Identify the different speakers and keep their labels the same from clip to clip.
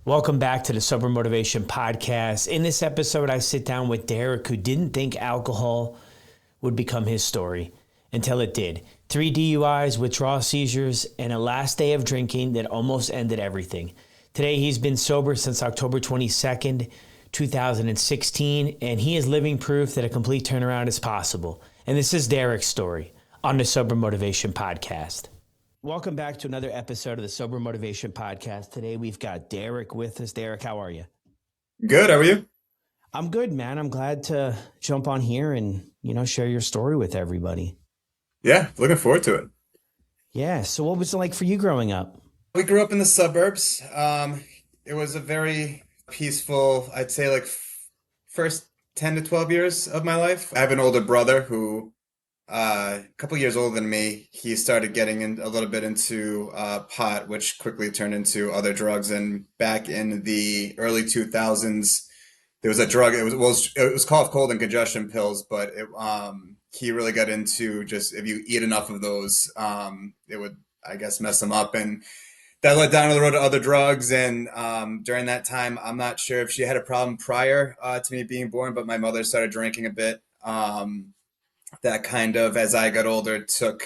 Speaker 1: Welcome back to the Sober Motivation Podcast. In this episode, I sit down with Derrick, who didn't think alcohol would become his story until it did. 3 DUIs, withdrawal seizures, and a last day of drinking that almost ended everything. Today, he's been sober since October 22nd, 2016, and he is living proof that a complete turnaround is possible. And this is Derrick's story on the Sober Motivation Podcast. Welcome back to another episode of the Sober Motivation Podcast. Today we've got Derrick with us. Derrick, how are you?
Speaker 2: Good. How are you?
Speaker 1: I'm good, man. I'm glad to jump on here and, share your story with everybody.
Speaker 2: Yeah, looking forward to it.
Speaker 1: Yeah. So what was it like for you growing up?
Speaker 2: We grew up in the suburbs. It was a very peaceful, I'd say first 10 to 12 years of my life. I have an older brother who a couple years older than me. He started getting in a little bit into pot, which quickly turned into other drugs. And back in the early 2000s, there was a drug. It was called cold and congestion pills, but he really got into just if you eat enough of those, it would, I guess, mess him up. And that led down the road to other drugs. And during that time, I'm not sure if she had a problem prior to me being born, but my mother started drinking a bit. That kind of, as I got older, took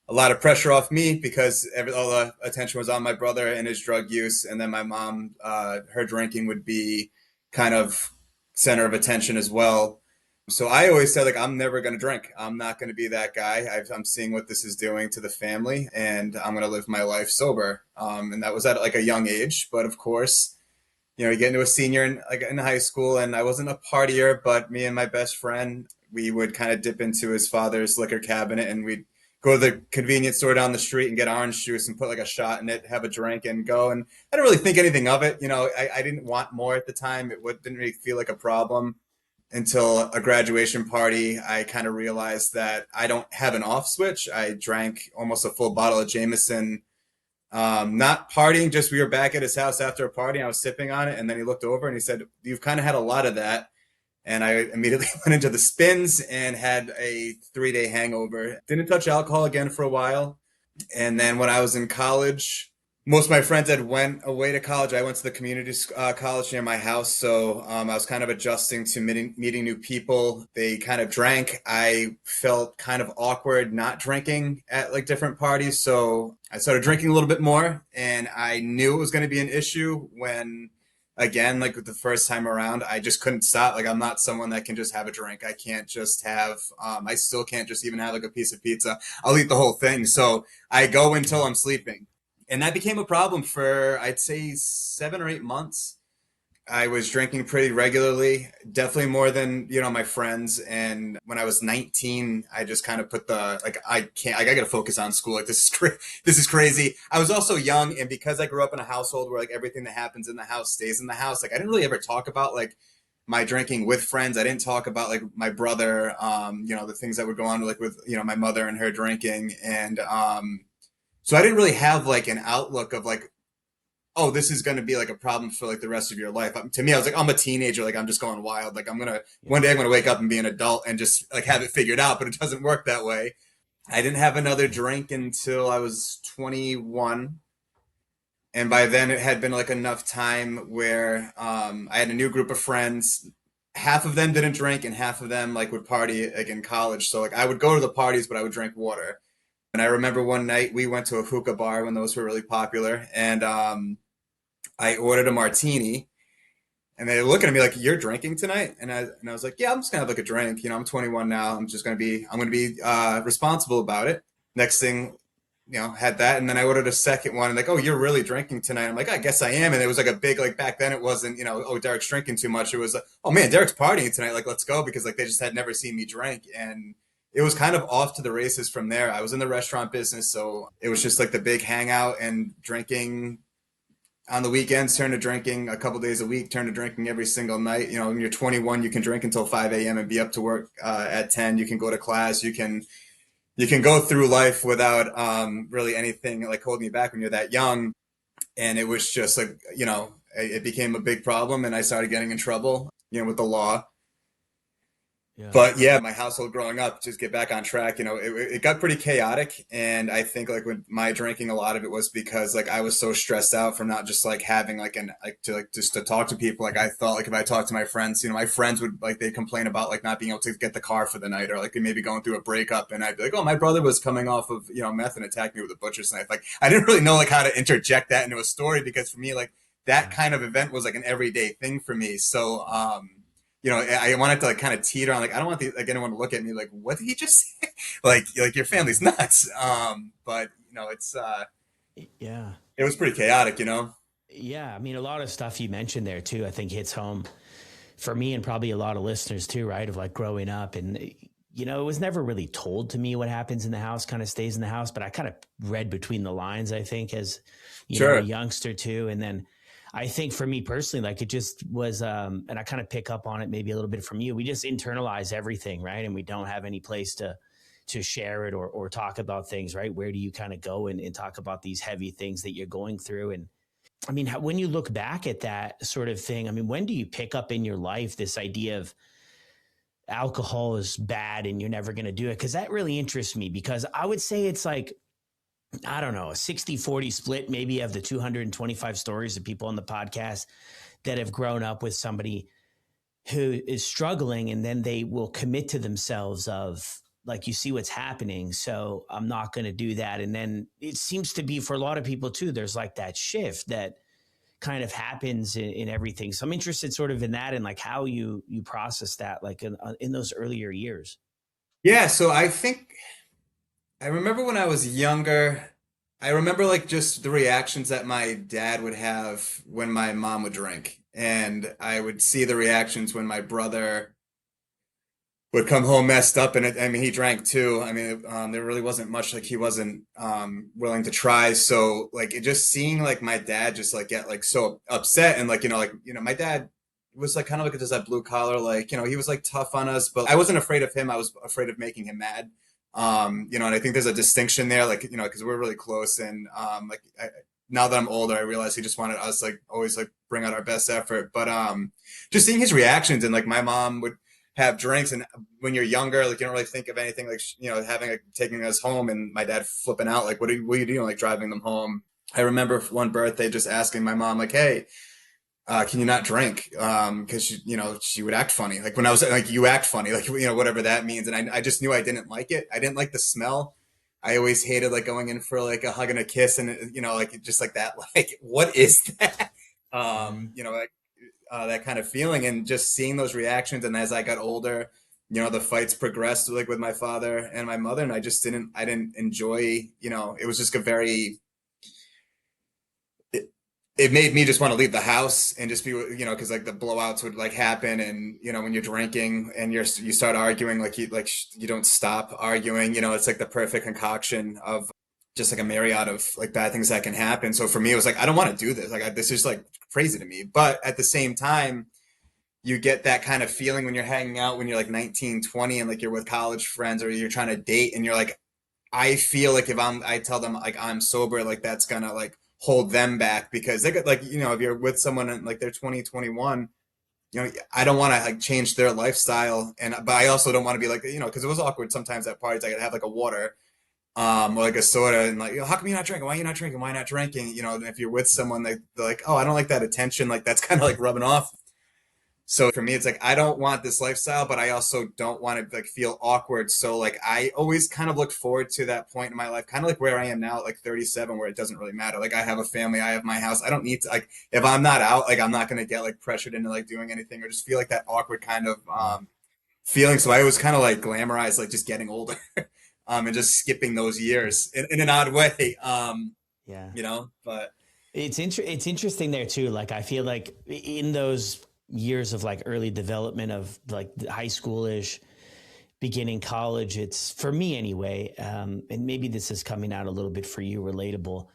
Speaker 2: a lot of pressure off me because all the attention was on my brother and his drug use. And then my mom, her drinking would be kind of center of attention as well. So I always said, I'm never going to drink. I'm not going to be that guy. I'm seeing what this is doing to the family, and I'm going to live my life sober. And that was at a young age. But of course, you get into a senior in high school, and I wasn't a partier, but me and my best friend, we would kind of dip into his father's liquor cabinet, and we'd go to the convenience store down the street and get orange juice and put a shot in it, have a drink and go. And I didn't really think anything of it. I didn't want more at the time. Didn't really feel like a problem until a graduation party. I kind of realized that I don't have an off switch. I drank almost a full bottle of Jameson, not partying, just we were back at his house after a party. I was sipping on it, and then he looked over and he said, "You've kind of had a lot of that." And I immediately went into the spins and had a 3-day hangover. Didn't touch alcohol again for a while. And then when I was in college, most of my friends had went away to college. I went to the community college near my house. So I was kind of adjusting to meeting new people. They kind of drank. I felt kind of awkward not drinking at different parties. So I started drinking a little bit more, and I knew it was going to be an issue when, again, the first time around, I just couldn't stop. I'm not someone that can just have a drink. I can't just have, I still can't just even have a piece of pizza. I'll eat the whole thing. So I go until I'm sleeping. And that became a problem for, I'd say, 7 or 8 months. I was drinking pretty regularly, definitely more than, my friends. And when I was 19, I just kind of put I got to focus on school. This is crazy. I was also young. And because I grew up in a household where everything that happens in the house stays in the house, I didn't really ever talk about my drinking with friends. I didn't talk about my brother, the things that would go on with, my mother and her drinking. And, so I didn't really have an outlook of oh, this is going to be a problem for the rest of your life. To me, I was I'm a teenager. I'm just going wild. One day I'm going to wake up and be an adult and just have it figured out, but it doesn't work that way. I didn't have another drink until I was 21. And by then it had been enough time where I had a new group of friends. Half of them didn't drink and half of them would party in college. So I would go to the parties, but I would drink water. And I remember one night we went to a hookah bar when those were really popular, and I ordered a martini, and they look at me "You're drinking tonight?" And I was like, "Yeah, I'm just gonna have a drink. I'm 21 now. I'm gonna be responsible about it." Next thing, had that, and then I ordered a second one, and "Oh, you're really drinking tonight?" I'm like, "I guess I am." And it was a big back then it wasn't "Oh, Derrick's drinking too much." It was "Oh man, Derrick's partying tonight. Let's go," because they just had never seen me drink. And it was kind of off to the races from there. I was in the restaurant business, so it was just the big hangout and drinking on the weekends, turned to drinking a couple days a week, turned to drinking every single night. When you're 21, you can drink until 5 a.m. and be up to work at 10. You can go to class. You can go through life without really anything holding you back when you're that young. And it was just it became a big problem, and I started getting in trouble, with the law.
Speaker 1: Yeah.
Speaker 2: But yeah, my household growing up, just get back on track, it got pretty chaotic. And I think like with my drinking, a lot of it was because like I was so stressed out from not just like having like just to talk to people. Like I thought like if I talked to my friends, my friends would like they complain about like not being able to get the car for the night, or like they maybe going through a breakup, and I'd be like, oh, my brother was coming off of meth and attacked me with a butcher's knife. Like I didn't really know like how to interject that into a story, because for me like that
Speaker 1: Yeah.
Speaker 2: kind of event was like an everyday thing for me. So I wanted to like kind of teeter on like I don't want like anyone to look at me like what did he just say? like your family's nuts. But it's
Speaker 1: Yeah.
Speaker 2: it was pretty chaotic.
Speaker 1: Yeah. I mean, a lot of stuff you mentioned there too, I think hits home for me and probably a lot of listeners too, right? Of like growing up and, it was never really told to me what happens in the house kind of stays in the house, but I kind of read between the lines, I think, as, a
Speaker 2: Sure.
Speaker 1: youngster too. And then I think for me personally, like it just was, and I kind of pick up on it maybe a little bit from you. We just internalize everything, right? And we don't have any place to share it or talk about things, right? Where do you kind of go and talk about these heavy things that you're going through? And I mean, when you look back at that sort of thing, I mean, when do you pick up in your life this idea of alcohol is bad and you're never going to do it? Because that really interests me, because I would say it's like, I don't know, a 60-40 split maybe of the 225 stories of people on the podcast that have grown up with somebody who is struggling, and then they will commit to themselves of like, you see what's happening, so I'm not going to do that. And then it seems to be for a lot of people too, there's like that shift that kind of happens in everything. So I'm interested sort of in that and like how you process that like in those earlier years.
Speaker 2: Yeah, so I think I remember when I was younger, I remember like just the reactions that my dad would have when my mom would drink. And I would see the reactions when my brother would come home messed up, and I mean he drank too. I mean there really wasn't much like he wasn't willing to try. So like it just seeing like my dad just like get like so upset, and like my dad was like kind of like just that blue collar, like he was like tough on us, but I wasn't afraid of him. I was afraid of making him mad. And I think there's a distinction there, like because we're really close, and now that I'm older, I realize he just wanted us like always like bring out our best effort. But just seeing his reactions, and like my mom would have drinks, and when you're younger like you don't really think of anything like having like taking us home, and my dad flipping out like what are you doing, like driving them home. I remember one birthday just asking my mom like, hey, can you not drink, because she would act funny like when I was like, you act funny, like whatever that means. And I just knew I didn't like it. I didn't like the smell. I always hated like going in for like a hug and a kiss, and like just like that, like what is that?
Speaker 1: Yeah.
Speaker 2: Like that kind of feeling, and just seeing those reactions. And as I got older, the fights progressed like with my father and my mother, and I didn't enjoy, it was just a very, it made me just want to leave the house and just be, because like the blowouts would like happen, and when you're drinking and you start arguing, like you don't stop arguing, it's like the perfect concoction of just like a myriad of like bad things that can happen. So for me, it was like I don't want to do this. Like this is like crazy to me. But at the same time, you get that kind of feeling when you're hanging out when you're like 19, 20, and like you're with college friends, or you're trying to date, and you're like, I feel like if I tell them like I'm sober, like that's gonna like hold them back, because they could like, if you're with someone and like they're 20, 21, I don't want to like change their lifestyle. But I also don't want to be like, because it was awkward sometimes at parties. I could have like a water, or like a soda, and like, how come you're not drinking? Why are you not drinking? Why not drinking? And if you're with someone, they're like, oh, I don't like that attention. Like that's kind of like rubbing off. So for me, it's like I don't want this lifestyle, but I also don't want to like feel awkward. So like I always kind of look forward to that point in my life, kind of like where I am now at like 37, where it doesn't really matter. Like I have a family, I have my house. I don't need to like if I'm not out, like I'm not gonna get like pressured into like doing anything, or just feel like that awkward kind of
Speaker 1: Yeah.
Speaker 2: feeling. So I always kind of like glamorize like just getting older, and just skipping those years in an odd way.
Speaker 1: Yeah.
Speaker 2: But
Speaker 1: It's interesting there too. Like I feel like in those years of like early development of like high schoolish, beginning college, it's for me anyway. And maybe this is coming out a little bit for you, relatable,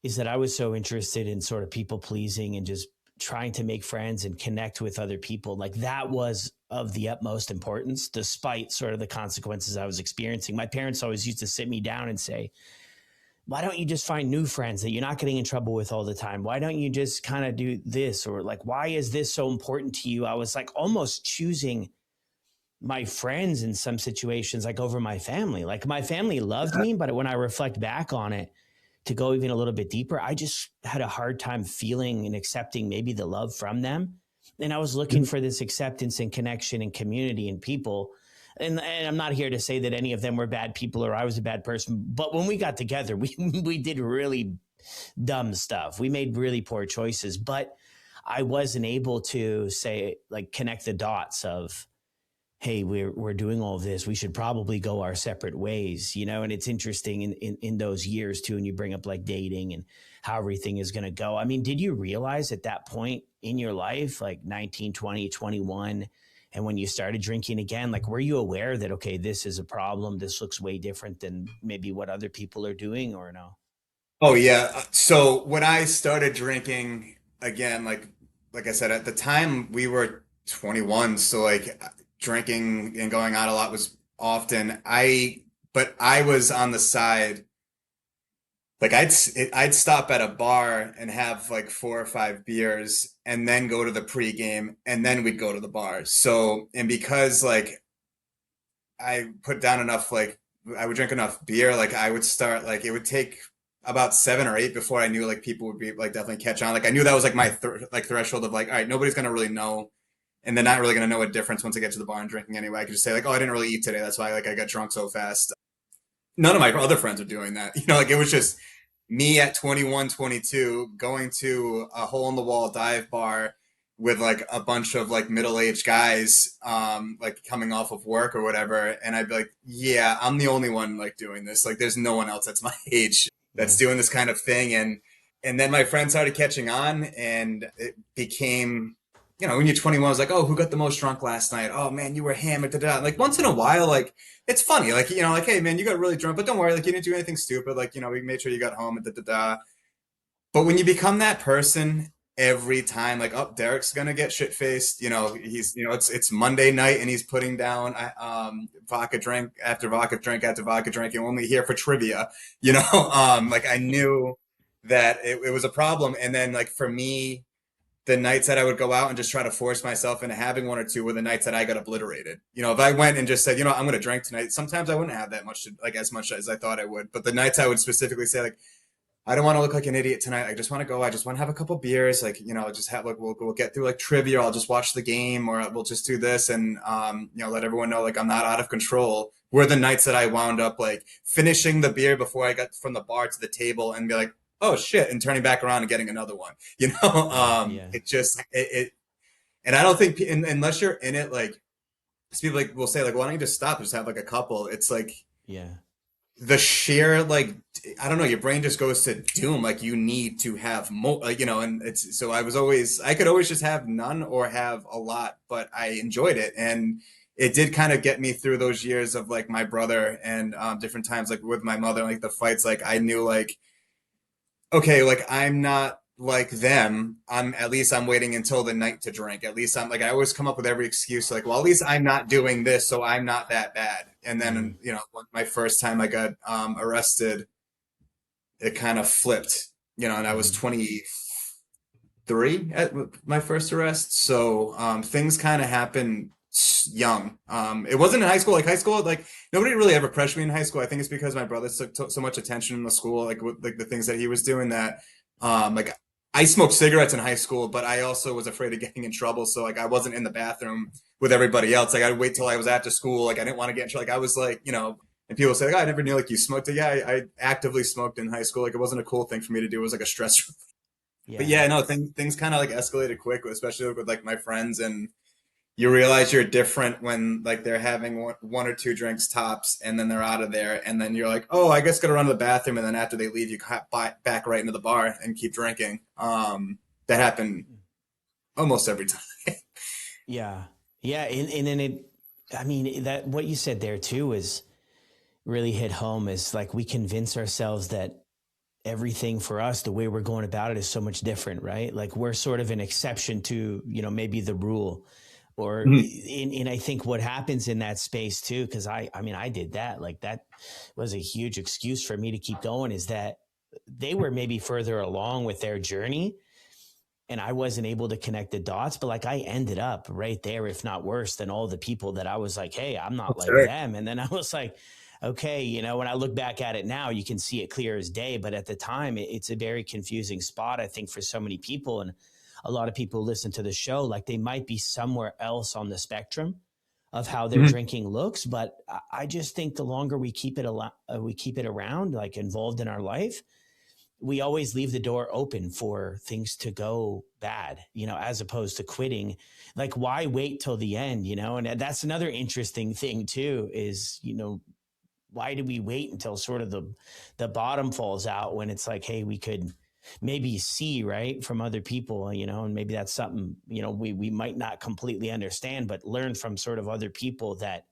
Speaker 1: is that I was so interested in sort of people pleasing and just trying to make friends and connect with other people. Like that was of the utmost importance, despite sort of the consequences I was experiencing. My parents always used to sit me down and say, why don't you just find new friends that you're not getting in trouble with all the time? Why don't you just kind of do this? Or like, why is this so important to you? I was like almost choosing my friends in some situations, like over my family. Like my family loved me, but when I reflect back on it, to go even a little bit deeper, I just had a hard time feeling and accepting maybe the love from them. And I was looking for this acceptance and connection and community and people. And I'm not here to say that any of them were bad people or I was a bad person, but when we got together, we did really dumb stuff. We made really poor choices, but I wasn't able to say, like, connect the dots of, hey, we're doing all of this. We should probably go our separate ways, you know? And it's interesting in those years too, and you bring up like dating and how everything is going to go. I mean, did you realize at that point in your life, like 19, 20, 21, and when you started drinking again, like, were you aware that, okay, this is a problem, this looks way different than maybe what other people are doing, or no?
Speaker 2: Oh yeah. So when I started drinking again, like I said, at the time we were 21, so like drinking and going out a lot was often. But I was on the side. Like I'd stop at a bar and have like 4 or 5 beers and then go to the pregame and then we'd go to the bar. So, and because like I put down enough, like I would drink enough beer, like I would start, like it would take about 7 or 8 before I knew like people would be like definitely catch on. Like I knew that was like my like threshold of like, all right, nobody's gonna really know, and they're not really gonna know a difference once I get to the bar and drinking anyway. I could just say like, oh, I didn't really eat today. That's why like I got drunk so fast. None of my other friends are doing that. You know, like it was just me at 21, 22, going to a hole in the wall dive bar with like a bunch of like middle-aged guys, like coming off of work or whatever. And I'd be like, yeah, I'm the only one like doing this. Like there's no one else that's my age that's
Speaker 1: Yeah.
Speaker 2: doing this kind of thing. And then my friends started catching on and it became, you know, when you're 21, I was like, oh, who got the most drunk last night? Oh man, you were hammered. Da, da. Da. Like once in a while, like it's funny, like you know, like hey man, you got really drunk, but don't worry, like you didn't do anything stupid. Like you know, we made sure you got home and da da da. But when you become that person every time, like oh, Derrick's gonna get shit faced. You know, he's you know, it's Monday night and he's putting down vodka drink after vodka drink after vodka drink, and only here for trivia. You know, like I knew that it was a problem, and then like for me the nights that I would go out and just try to force myself into having one or two were the nights that I got obliterated. You know, if I went and just said, you know, I'm going to drink tonight, sometimes I wouldn't have that much, like as much as I thought I would. But the nights I would specifically say, like, I don't want to look like an idiot tonight. I just want to go. I just want to have a couple beers. Like, you know, just have like we'll get through like trivia. I'll just watch the game, or we'll just do this, and you know, let everyone know like I'm not out of control. Were the nights that I wound up like finishing the beer before I got from the bar to the table and be like, oh shit, and turning back around and getting another one. You know,
Speaker 1: Yeah.
Speaker 2: it just it and I don't think unless you're in it, like people like will say like, why don't you just stop, just have like a couple? It's like
Speaker 1: Yeah.
Speaker 2: the sheer like I don't know, your brain just goes to doom. Like you need to have more, like you know. And it's so I could always just have none or have a lot, but I enjoyed it, and it did kind of get me through those years of like my brother and different times like with my mother, like the fights. Like I knew like okay, like I'm not like them. I'm at least I'm waiting until the night to drink. At least I'm like I always come up with every excuse like, well, at least I'm not doing this, so I'm not that bad. And
Speaker 1: Mm.
Speaker 2: then, you know, my first time I got arrested, it kind of flipped, you know, and I was
Speaker 1: Mm.
Speaker 2: 23 at my first arrest. So things kind of happened young. It wasn't in high school. Like high school, like nobody really ever pressured me in high school. I think it's because my brother took so much attention in the school, like with like the things that he was doing that, like I smoked cigarettes in high school, but I also was afraid of getting in trouble. So like I wasn't in the bathroom with everybody else. Like I'd wait till I was after school. Like I didn't want to get in trouble. Like I was like, you know, and people say, like, oh, I never knew like you smoked. Yeah, I actively smoked in high school. Like it wasn't a cool thing for me to do. It was like a stress. But
Speaker 1: Yeah.
Speaker 2: yeah, no, things kind of like escalated quick, especially with like my friends, and you realize you're different when like they're having one or two drinks tops and then they're out of there, and then you're like, oh, I guess gotta run to the bathroom, and then after they leave you hop back right into the bar and keep drinking. That happened almost every time.
Speaker 1: Yeah. Yeah. And then I mean, that what you said there too is really hit home, is like we convince ourselves that everything for us, the way we're going about it, is so much different, right? Like we're sort of an exception to, you know, maybe the rule. Or and I think what happens in that space too, because I mean I did that, like that was a huge excuse for me to keep going, is that they were maybe further along with their journey, and I wasn't able to connect the dots, but like I ended up right there, if not worse than all the people that I was like, hey, I'm not
Speaker 2: That's
Speaker 1: like
Speaker 2: right.
Speaker 1: them. And then I was like, okay, when I look back at it now, you can see it clear as day. But at the time, it's a very confusing spot, I think, for so many people. And a lot of people listen to the show, like they might be somewhere else on the spectrum of how their
Speaker 2: Mhm.
Speaker 1: drinking looks. But I just think the longer we keep it around, like involved in our life, we always leave the door open for things to go bad, as opposed to quitting. Like, why wait till the end, And that's another interesting thing too, is, why do we wait until sort of the bottom falls out when it's like, hey, we could maybe see right from other people, and maybe that's something, we might not completely understand, but learn from sort of other people that,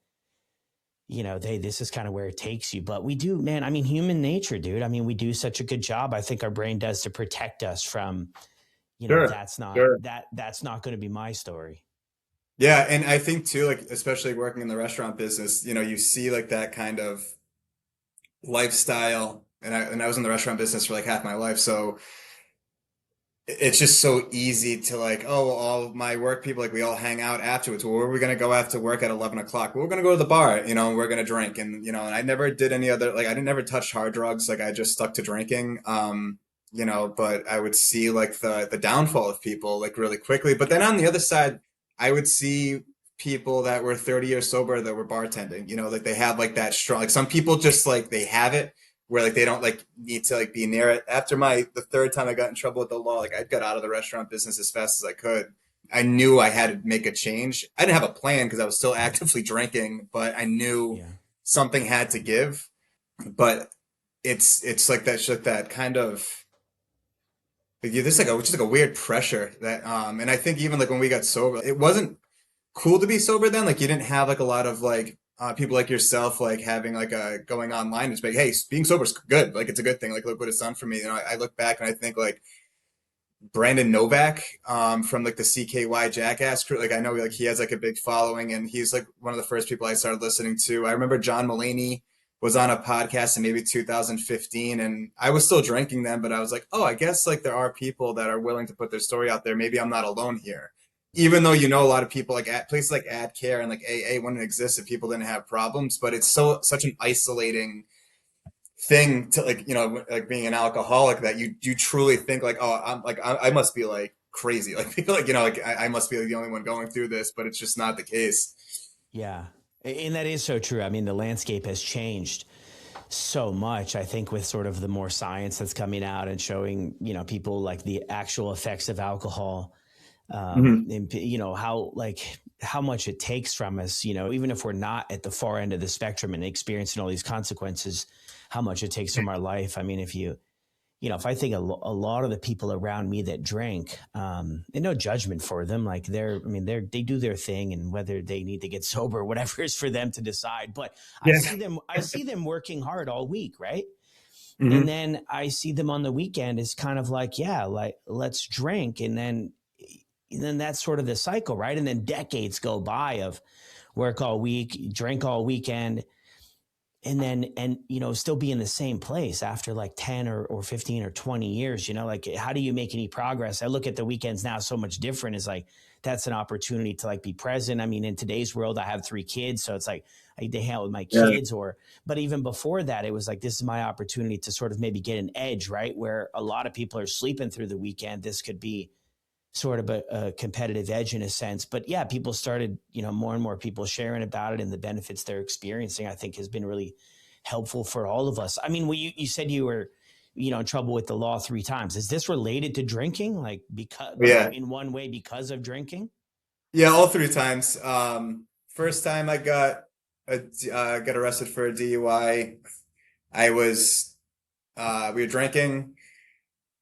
Speaker 1: this is kind of where it takes you. But we do, man. I mean, human nature, dude. I mean, we do such a good job. I think our brain does to protect us from,
Speaker 2: Sure. Sure.
Speaker 1: that's not going to be my story.
Speaker 2: Yeah, and I think too, like especially working in the restaurant business, you see like that kind of lifestyle, and I was in the restaurant business for like half my life, so it's just so easy to like, oh, well, all my work people, like we all hang out afterwards. Well, where are we gonna go after work at 11 o'clock? Well, we're gonna go to the bar, and we're gonna drink, and I never did any other, like I didn't never touch hard drugs, like I just stuck to drinking. But I would see like the downfall of people like really quickly. But then on the other side, I would see people that were 30 years sober that were bartending, like they have like that strong, like some people just like they have it where like they don't like need to like be near it. After the third time I got in trouble with the law, like I got out of the restaurant business as fast as I could. I knew I had to make a change. I didn't have a plan because I was still actively drinking, but I knew
Speaker 1: Yeah.
Speaker 2: something had to give. But it's like that kind of there's like just like a weird pressure that and I think even like when we got sober, it wasn't cool to be sober then. Like you didn't have like a lot of like people like yourself like having like a going online and just like, hey, being sober is good. Like it's a good thing. Like look what it's done for me. I look back and I think like Brandon Novak from like the CKY Jackass crew. Like I know like he has like a big following and he's like one of the first people I started listening to. I remember John Mulaney was on a podcast in maybe 2015 and I was still drinking then, but I was like, oh, I guess like there are people that are willing to put their story out there. Maybe I'm not alone here. Even though a lot of people like at places like AdCare and like AA wouldn't exist if people didn't have problems, but it's such an isolating thing to like like being an alcoholic that you truly think like, oh, I must be like crazy, like people like like I must be like, the only one going through this, but it's just not the case.
Speaker 1: Yeah. And that is so true. I mean, the landscape has changed so much, I think, with sort of the more science that's coming out and showing, people like the actual effects of alcohol,
Speaker 2: Hmm.
Speaker 1: and, how much it takes from us, even if we're not at the far end of the spectrum and experiencing all these consequences, how much it takes from our life. I mean, if I think a lot of the people around me that drink, and no judgment for them, like they do their thing, and whether they need to get sober, whatever is for them to decide. But
Speaker 2: Yeah.
Speaker 1: I see them working hard all week, right? And
Speaker 2: Hmm.
Speaker 1: then I see them on the weekend is kind of like, yeah, like let's drink, and then that's sort of the cycle, right? And then decades go by of work all week, drink all weekend, and still be in the same place after like 10 or 15 or 20 years. Like, how do you make any progress? I look at the weekends now so much different. Is like that's an opportunity to like be present. I mean, in today's world, I have 3 kids, so it's like I hang out with my
Speaker 2: Yeah.
Speaker 1: kids. But even before that, it was like this is my opportunity to sort of maybe get an edge, right? Where a lot of people are sleeping through the weekend. This could be sort of a competitive edge in a sense. But yeah, people started, more and more people sharing about it, and the benefits they're experiencing, I think, has been really helpful for all of us. I mean, you said you were, in trouble with the law 3 times. Is this related to drinking? Like, because,
Speaker 2: Yeah.
Speaker 1: in one way because of drinking?
Speaker 2: Yeah, all 3 times. First time I got arrested for a DUI. I was we were drinking.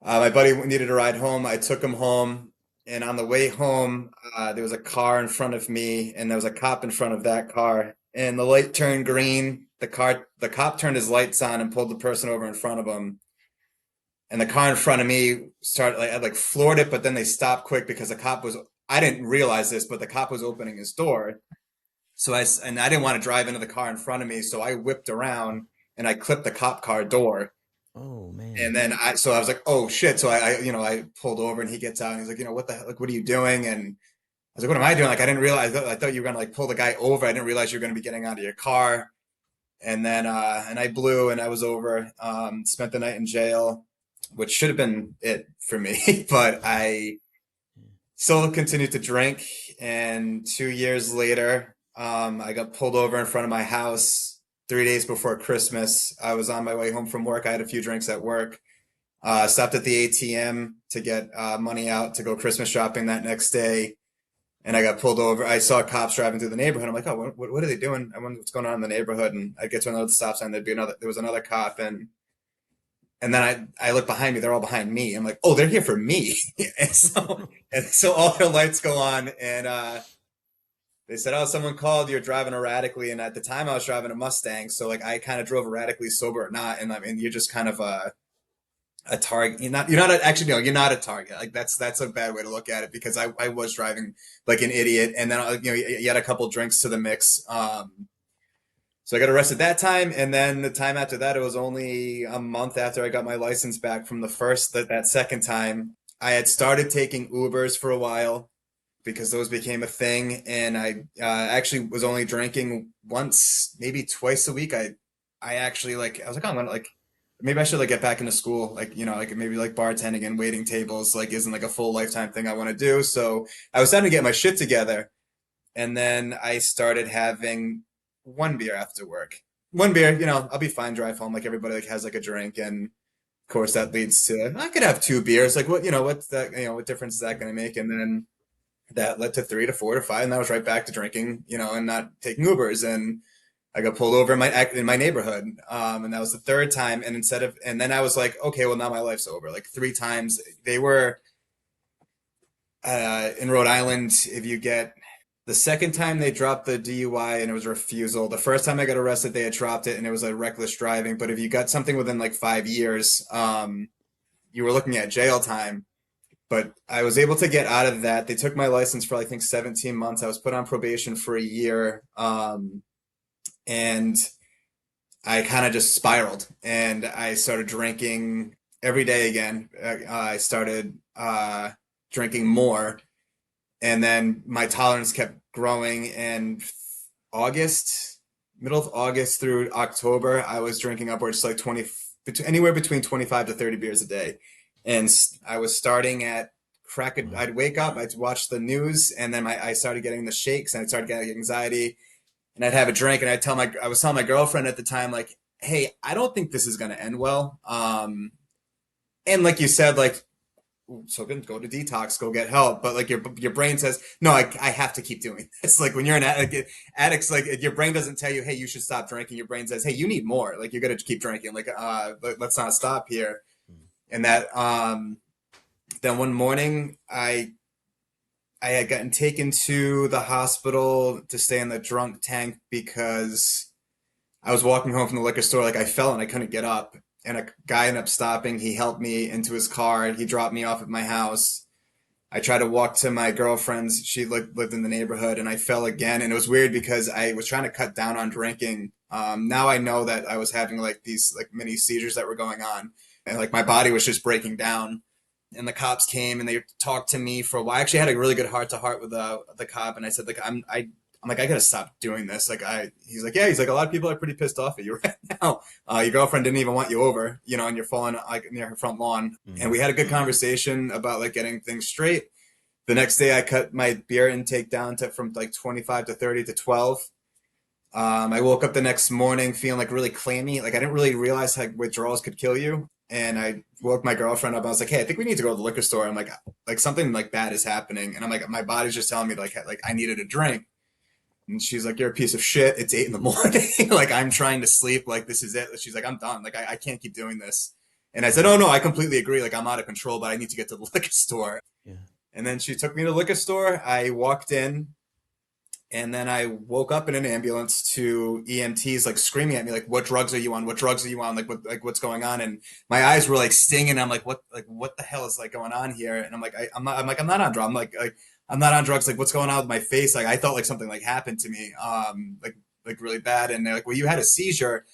Speaker 2: My buddy needed a ride home. I took him home, and on the way home, there was a car in front of me, and there was a cop in front of that car. And the light turned green. The cop turned his lights on and pulled the person over in front of him. And the car in front of me started like I like floored it, but then they stopped quick because the cop was. I didn't realize this, but the cop was opening his door. And I didn't want to drive into the car in front of me, so I whipped around and I clipped the cop car door
Speaker 1: Oh
Speaker 2: And
Speaker 1: man.
Speaker 2: then so I was like, oh shit. So I pulled over and he gets out and he's like, what the hell, like, what are you doing? And I was like, what am I doing? Like, I didn't realize, I thought you were going to like pull the guy over. I didn't realize you were going to be getting out of your car. And then, and I blew and I was over, spent the night in jail, which should have been it for me, but I still continued to drink. And 2 years later, I got pulled over in front of my house 3 days before Christmas. I was on my way home from work. I had a few drinks at work. Stopped at the ATM to get money out to go Christmas shopping that next day, and I got pulled over. I saw cops driving through the neighborhood. I'm like, oh, what are they doing? I wonder what's going on in the neighborhood. And I get to another stop sign. There was another cop, and then I look behind me. They're all behind me. I'm like, oh, they're here for me. and so all their lights go on, and they said, oh, someone called. You're driving erratically. And at the time, I was driving a Mustang, so like I kind of drove erratically, sober or not. And I mean, you're just kind of a target. Actually, no, you're not a target. Like that's a bad way to look at it, because I was driving like an idiot, and then you had a couple drinks to the mix. So I got arrested that time, and then the time after that, it was only a month after I got my license back from that second time. I had started taking Ubers for a while because those became a thing, and I actually was only drinking once, maybe twice a week. I actually I was like, oh, I'm gonna maybe I should get back into school, maybe bartending and waiting tables isn't like a full lifetime thing I want to do. So I was starting to get my shit together, and then I started having one beer after work. One beer, I'll be fine, drive home, like everybody has a drink, and of course that leads to I could have two beers. Like what's that? What difference is that going to make? And then that led to 3 to 4 to 5, and I was right back to drinking, and not taking Ubers, and I got pulled over in my neighborhood, and that was the third time. And then I was like, okay, well now my life's over. Like 3 times they were in Rhode Island. If you get the second time they dropped the DUI and it was a refusal. The first time I got arrested, they had dropped it and it was reckless driving. But if you got something within 5 years, you were looking at jail time. But I was able to get out of that. They took my license for I think 17 months. I was put on probation for a year. And I kind of just spiraled, and I started drinking every day again. I started drinking more, and then my tolerance kept growing. And middle of August through October, I was drinking upwards to anywhere between 25 to 30 beers a day. And I was starting at I'd wake up, I'd watch the news, and then I started getting the shakes, and I started getting anxiety. And I'd have a drink, and I was telling my girlfriend at the time, hey, I don't think this is going to end well. And like you said, so then go to detox, go get help. But your brain says, no, I have to keep doing this. Like when you're an addict, addicts, your brain doesn't tell you, hey, you should stop drinking. Your brain says, hey, you need more. You got to keep drinking. Let's not stop here. And that, then one morning I had gotten taken to the hospital to stay in the drunk tank because I was walking home from the liquor store. I fell and I couldn't get up. And a guy ended up stopping. He helped me into his car. He dropped me off at my house. I tried to walk to my girlfriend's. She lived in the neighborhood, and I fell again. And it was weird because I was trying to cut down on drinking. Now I know that I was having these mini seizures that were going on. And my body was just breaking down. And the cops came and they talked to me for a while. I actually had a really good heart to heart with the cop, and I said I gotta stop doing this. He's like, yeah, a lot of people are pretty pissed off at you right now. Your girlfriend didn't even want you over, and you're falling near her front lawn. Mm-hmm. And we had a good conversation about getting things straight. The next day I cut my beer intake down from 25 to 30 to 12. I woke up the next morning feeling really clammy. I didn't really realize how withdrawals could kill you. And I woke my girlfriend up. I was like, hey, I think we need to go to the liquor store. I'm like something bad is happening. And I'm my body's just telling me I needed a drink. And she's like, you're a piece of shit. It's 8 a.m. I'm trying to sleep. This is it. She's like, I'm done. I can't keep doing this. And I said, oh no, I completely agree. I'm out of control, but I need to get to the liquor store. Yeah. And then she took me to the liquor store. I walked in. And then I woke up in an ambulance to EMTs screaming at me what drugs are you on? What drugs are you on? What's going on? And my eyes were stinging. I'm what the hell is going on here? And I'm not on drugs. I'm not on drugs. What's going on with my face? I thought something happened to me, really bad. And they're like, well, you had a seizure.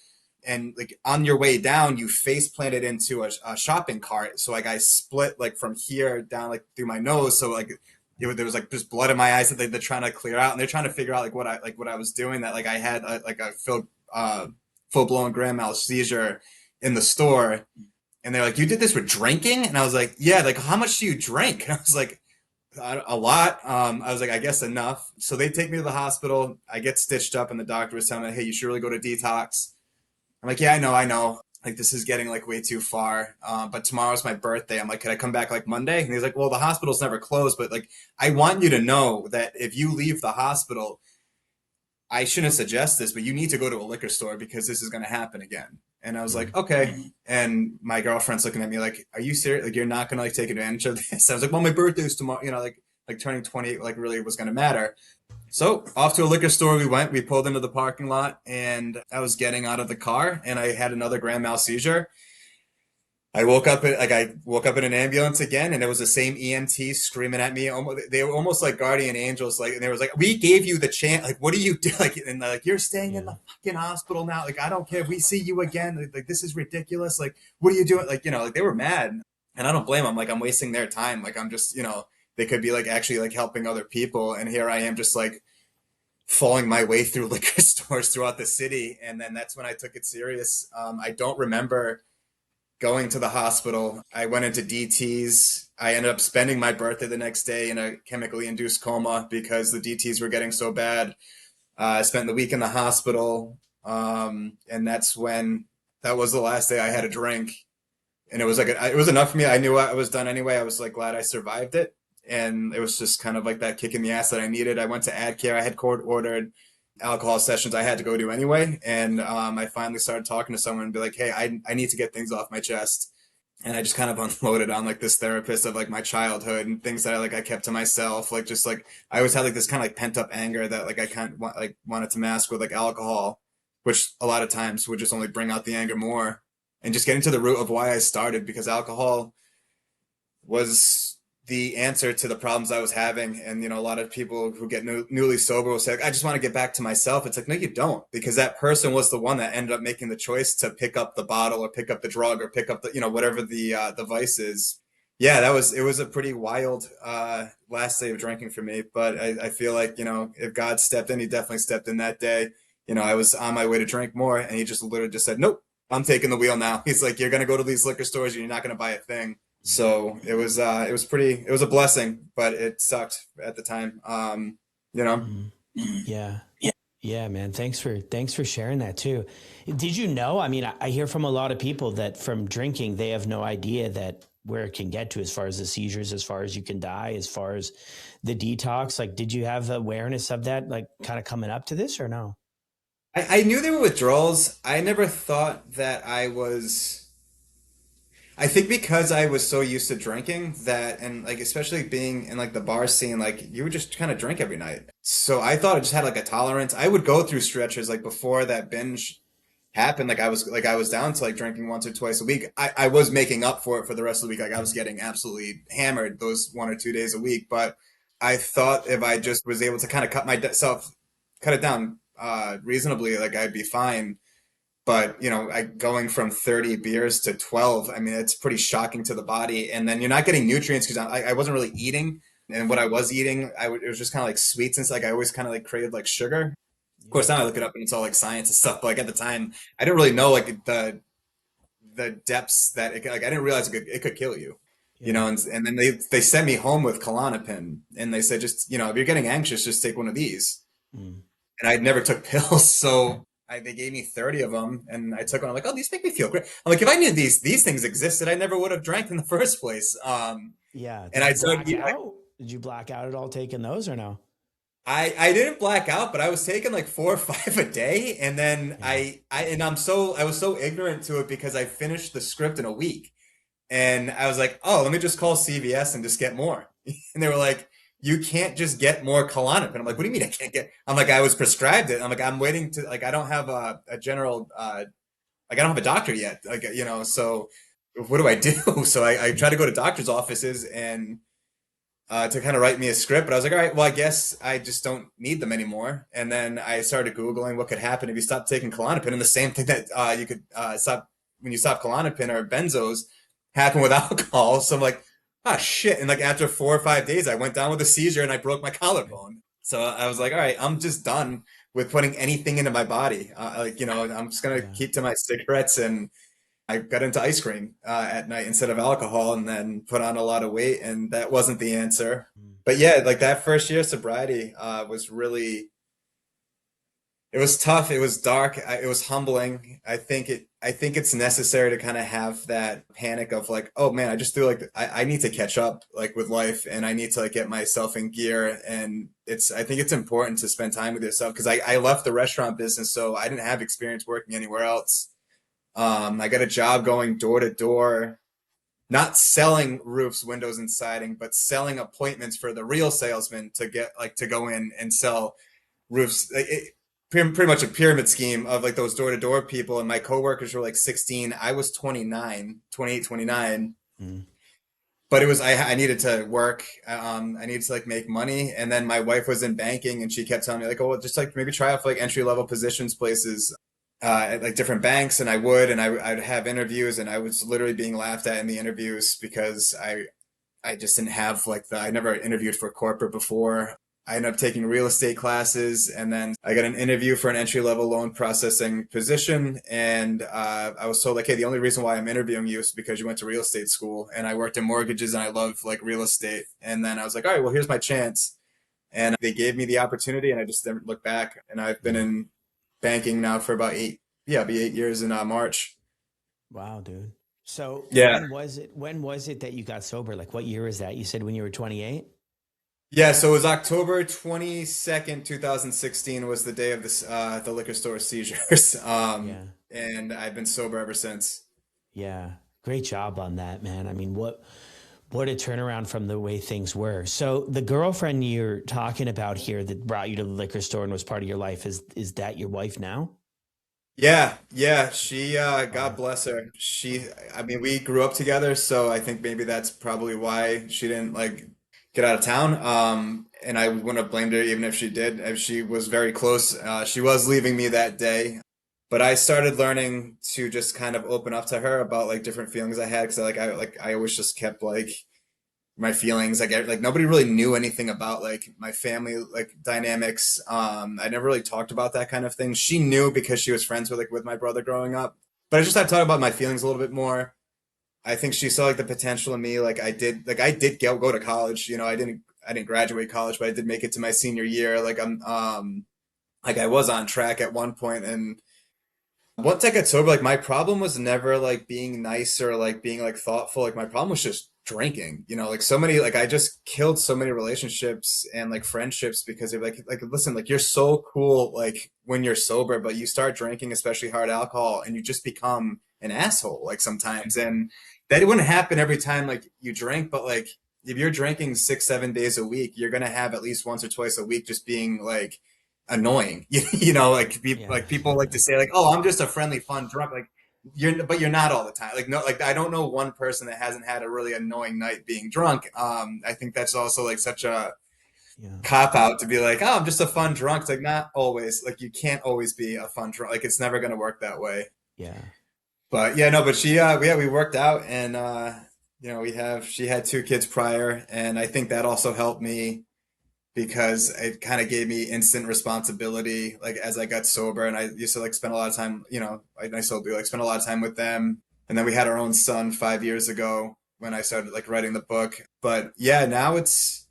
Speaker 2: and like on your way down, you face planted into a shopping cart. So like I split like from here down like through my nose. So like there was like just blood in my eyes that they're trying to clear out, and they're trying to figure out like what I was doing. That like I had like a full blown grand mal seizure in the store, and they're like, "You did this with drinking?" And I was like, "Yeah." Like, how much do you drink? And I was like, "A lot." I was like, "I guess enough." So they take me to the hospital. I get stitched up, and the doctor was telling me, "Hey, you should really go to detox." I'm like, "Yeah, I know. Like, this is getting like way too far. But tomorrow's my birthday." I'm like, "Could I come back like Monday?" And he's like, "Well, the hospital's never closed, but like, I want you to know that if you leave the hospital, I shouldn't suggest this, but you need to go to a liquor store because this is going to happen again." And I was like, "Okay." And my girlfriend's looking at me like, "Are you serious? Like, you're not going to like take advantage of this?" I was like, "Well, my birthday's tomorrow, like turning 28, like really was going to matter." So off to a liquor store we went. We pulled into the parking lot, and I was getting out of the car, and I had another grand mal seizure. I woke up in an ambulance again, and it was the same EMT screaming at me. Almost, they were almost like guardian angels. Like, and they was like, "We gave you the chance. Like, what do you do?" Like, and like, "You're staying in the fucking hospital now. Like, I don't care. We see you again. Like, this is ridiculous. Like, what are you doing?" Like, like they were mad, and I don't blame them. Like, I'm wasting their time. Like, I'm just, they could be like actually like helping other people, and here I am just like falling my way through liquor stores throughout the city. And then that's when I took it serious. I don't remember going to the hospital. I went into DTs. I ended up spending my birthday the next day in a chemically induced coma because the DTs were getting so bad. I spent the week in the hospital. And that was the last day I had a drink. And it was like, it was enough for me. I knew I was done anyway. I was like glad I survived it. And it was just kind of like that kick in the ass that I needed. I went to ad care. I had court ordered alcohol sessions I had to go to anyway. And I finally started talking to someone and be like, "Hey, I need to get things off my chest." And I just kind of unloaded on like this therapist of like my childhood and things that I kept to myself. Like, just like, I always had like this kind of like pent up anger that like I kind of wanted to mask with like alcohol, which a lot of times would just only bring out the anger more. And just getting to the root of why I started, because alcohol was the answer to the problems I was having. And, a lot of people who get newly sober will say, like, "I just want to get back to myself." It's like, no, you don't, because that person was the one that ended up making the choice to pick up the bottle or pick up the drug or pick up the, whatever the vice is. Yeah, it was a pretty wild last day of drinking for me. But I feel like, if God stepped in, he definitely stepped in that day. I was on my way to drink more, and he just literally just said, "Nope, I'm taking the wheel now." He's like, "You're going to go to these liquor stores and you're not going to buy a thing." So it was a blessing, but it sucked at the time. You know.
Speaker 1: Yeah. Yeah, man. Thanks for sharing that too. Did you know? I mean, I hear from a lot of people that from drinking, they have no idea that where it can get to as far as the seizures, as far as you can die, as far as the detox. Like, did you have awareness of that, like kind of coming up to this or no?
Speaker 2: I knew there were withdrawals. I never thought that I was. I think because I was so used to drinking that, and like especially being in like the bar scene, like you would just kind of drink every night. So I thought I just had like a tolerance. I would go through stretches like before that binge happened. I was down to like drinking once or twice a week. I was making up for it for the rest of the week. Like I was getting absolutely hammered those 1 or 2 days a week. But I thought if I just was able to kind of cut it down reasonably, like I'd be fine. But going from 30 beers to 12, I mean, it's pretty shocking to the body. And then you're not getting nutrients because I wasn't really eating. And what I was eating, it was just kind of like sweets. And it's like I always kind of like craved like sugar. Of course, now I look it up and it's all like science and stuff. But like at the time, I didn't really know like the depths that like I didn't realize it could kill you.
Speaker 1: Yeah.
Speaker 2: And then they sent me home with Klonopin, and they said, just if you're getting anxious, just take one of these.
Speaker 1: Mm.
Speaker 2: And I never took pills, so they gave me 30 of them, and I took one. I'm like, "Oh, these make me feel great." I'm like, if I knew these things existed, I never would have drank in the first place.
Speaker 1: Yeah.
Speaker 2: And
Speaker 1: Did
Speaker 2: I
Speaker 1: you
Speaker 2: took,
Speaker 1: black out? Did you black out at all taking those or no?
Speaker 2: I didn't black out, but I was taking like 4 or 5 a day, and then
Speaker 1: Yeah.
Speaker 2: I was so ignorant to it because I finished the script in a week, and I was like, "Oh, let me just call CVS and just get more." And they were like, "You can't just get more Klonopin." I'm like, "What do you mean I can't get?" I'm like, "I was prescribed it." I'm like, "I'm waiting to like I don't have a general like I don't have a doctor yet." Like so what do I do? So I try to go to doctor's offices, and to kind of write me a script. But I was like, all right, well, I guess I just don't need them anymore. And then I started Googling what could happen if you stop taking Klonopin, and the same thing that you could stop when you stop Klonopin or benzos happen with alcohol. So I'm like, ah, shit. And like after 4 or 5 days, I went down with a seizure and I broke my collarbone. So I was like, all right, I'm just done with putting anything into my body. I'm just gonna
Speaker 1: Yeah.
Speaker 2: keep to my cigarettes, and I got into ice cream at night instead of alcohol, and then put on a lot of weight, and that wasn't the answer.
Speaker 1: Mm.
Speaker 2: But yeah, like that first year of sobriety was really, it was tough. It was dark. It was humbling. I think it's necessary to kind of have that panic of like, oh man, I just feel like I need to catch up like with life, and I need to like get myself in gear. And I think it's important to spend time with yourself, because I left the restaurant business, so I didn't have experience working anywhere else. I got a job going door to door, not selling roofs, windows, and siding, but selling appointments for the real salesman to get like to go in and sell roofs. Pretty much a pyramid scheme of like those door to door people. And my coworkers were like 16. I was 29, 28, 29.
Speaker 1: Mm.
Speaker 2: But I needed to work. I needed to like make money. And then my wife was in banking, and she kept telling me like, oh, well, just like maybe try out for like entry level positions places at like different banks. And I'd have interviews, and I was literally being laughed at in the interviews because I just didn't have I never interviewed for corporate before. I ended up taking real estate classes, and then I got an interview for an entry level loan processing position. And I was told like, hey, the only reason why I'm interviewing you is because you went to real estate school, and I worked in mortgages, and I love like real estate. And then I was like, all right, well, here's my chance. And they gave me the opportunity, and I just never looked back. And I've been in banking now for about it'll be 8 years in March.
Speaker 1: Wow, dude. So
Speaker 2: Yeah.
Speaker 1: when was it that you got sober? Like what year is that? You said when you were 28?
Speaker 2: Yeah, so it was October 22nd, 2016 was the day of the liquor store seizures.
Speaker 1: Yeah.
Speaker 2: And I've been sober ever since.
Speaker 1: Yeah. Great job on that, man. I mean, what a turnaround from the way things were. So the girlfriend you're talking about here that brought you to the liquor store and was part of your life, is that your wife now?
Speaker 2: Yeah, yeah, she God
Speaker 1: Wow.
Speaker 2: bless her. I mean, we grew up together, so I think maybe that's probably why she didn't like get out of town. And I wouldn't have blamed her even if she did. If she was very close. She was leaving me that day. But I started learning to just kind of open up to her about like different feelings I had, because I always just kept like my feelings. Like nobody really knew anything about like my family like dynamics. I never really talked about that kind of thing. She knew because she was friends with my brother growing up. But I just started talking about my feelings a little bit more. I think she saw like the potential in me. I did go to college. I didn't graduate college, but I did make it to my senior year. Like I was on track at one point. And once I got sober, like my problem was never like being nice or like being like thoughtful. Like my problem was just drinking. Like so many, like I just killed so many relationships and like friendships because of like listen, like you're so cool like when you're sober, but you start drinking, especially hard alcohol, and you just become an asshole like sometimes. And that wouldn't happen every time like you drink, but like if you're drinking 6, 7 days a week, you're gonna have at least once or twice a week just being like annoying.
Speaker 1: Yeah.
Speaker 2: Like people like to say like, "Oh, I'm just a friendly, fun drunk." Like but you're not all the time. Like no, like I don't know one person that hasn't had a really annoying night being drunk. I think that's also like such a
Speaker 1: Yeah.
Speaker 2: cop out to be like, "Oh, I'm just a fun drunk." It's like not always. Like you can't always be a fun drunk. Like it's never gonna work that way.
Speaker 1: Yeah.
Speaker 2: But yeah, no, but we worked out, and she had 2 kids prior, and I think that also helped me because it kind of gave me instant responsibility like as I got sober. And I used to like spend a lot of time, I still do like spend a lot of time with them. And then we had our own son 5 years ago when I started like writing the book. But yeah, now it's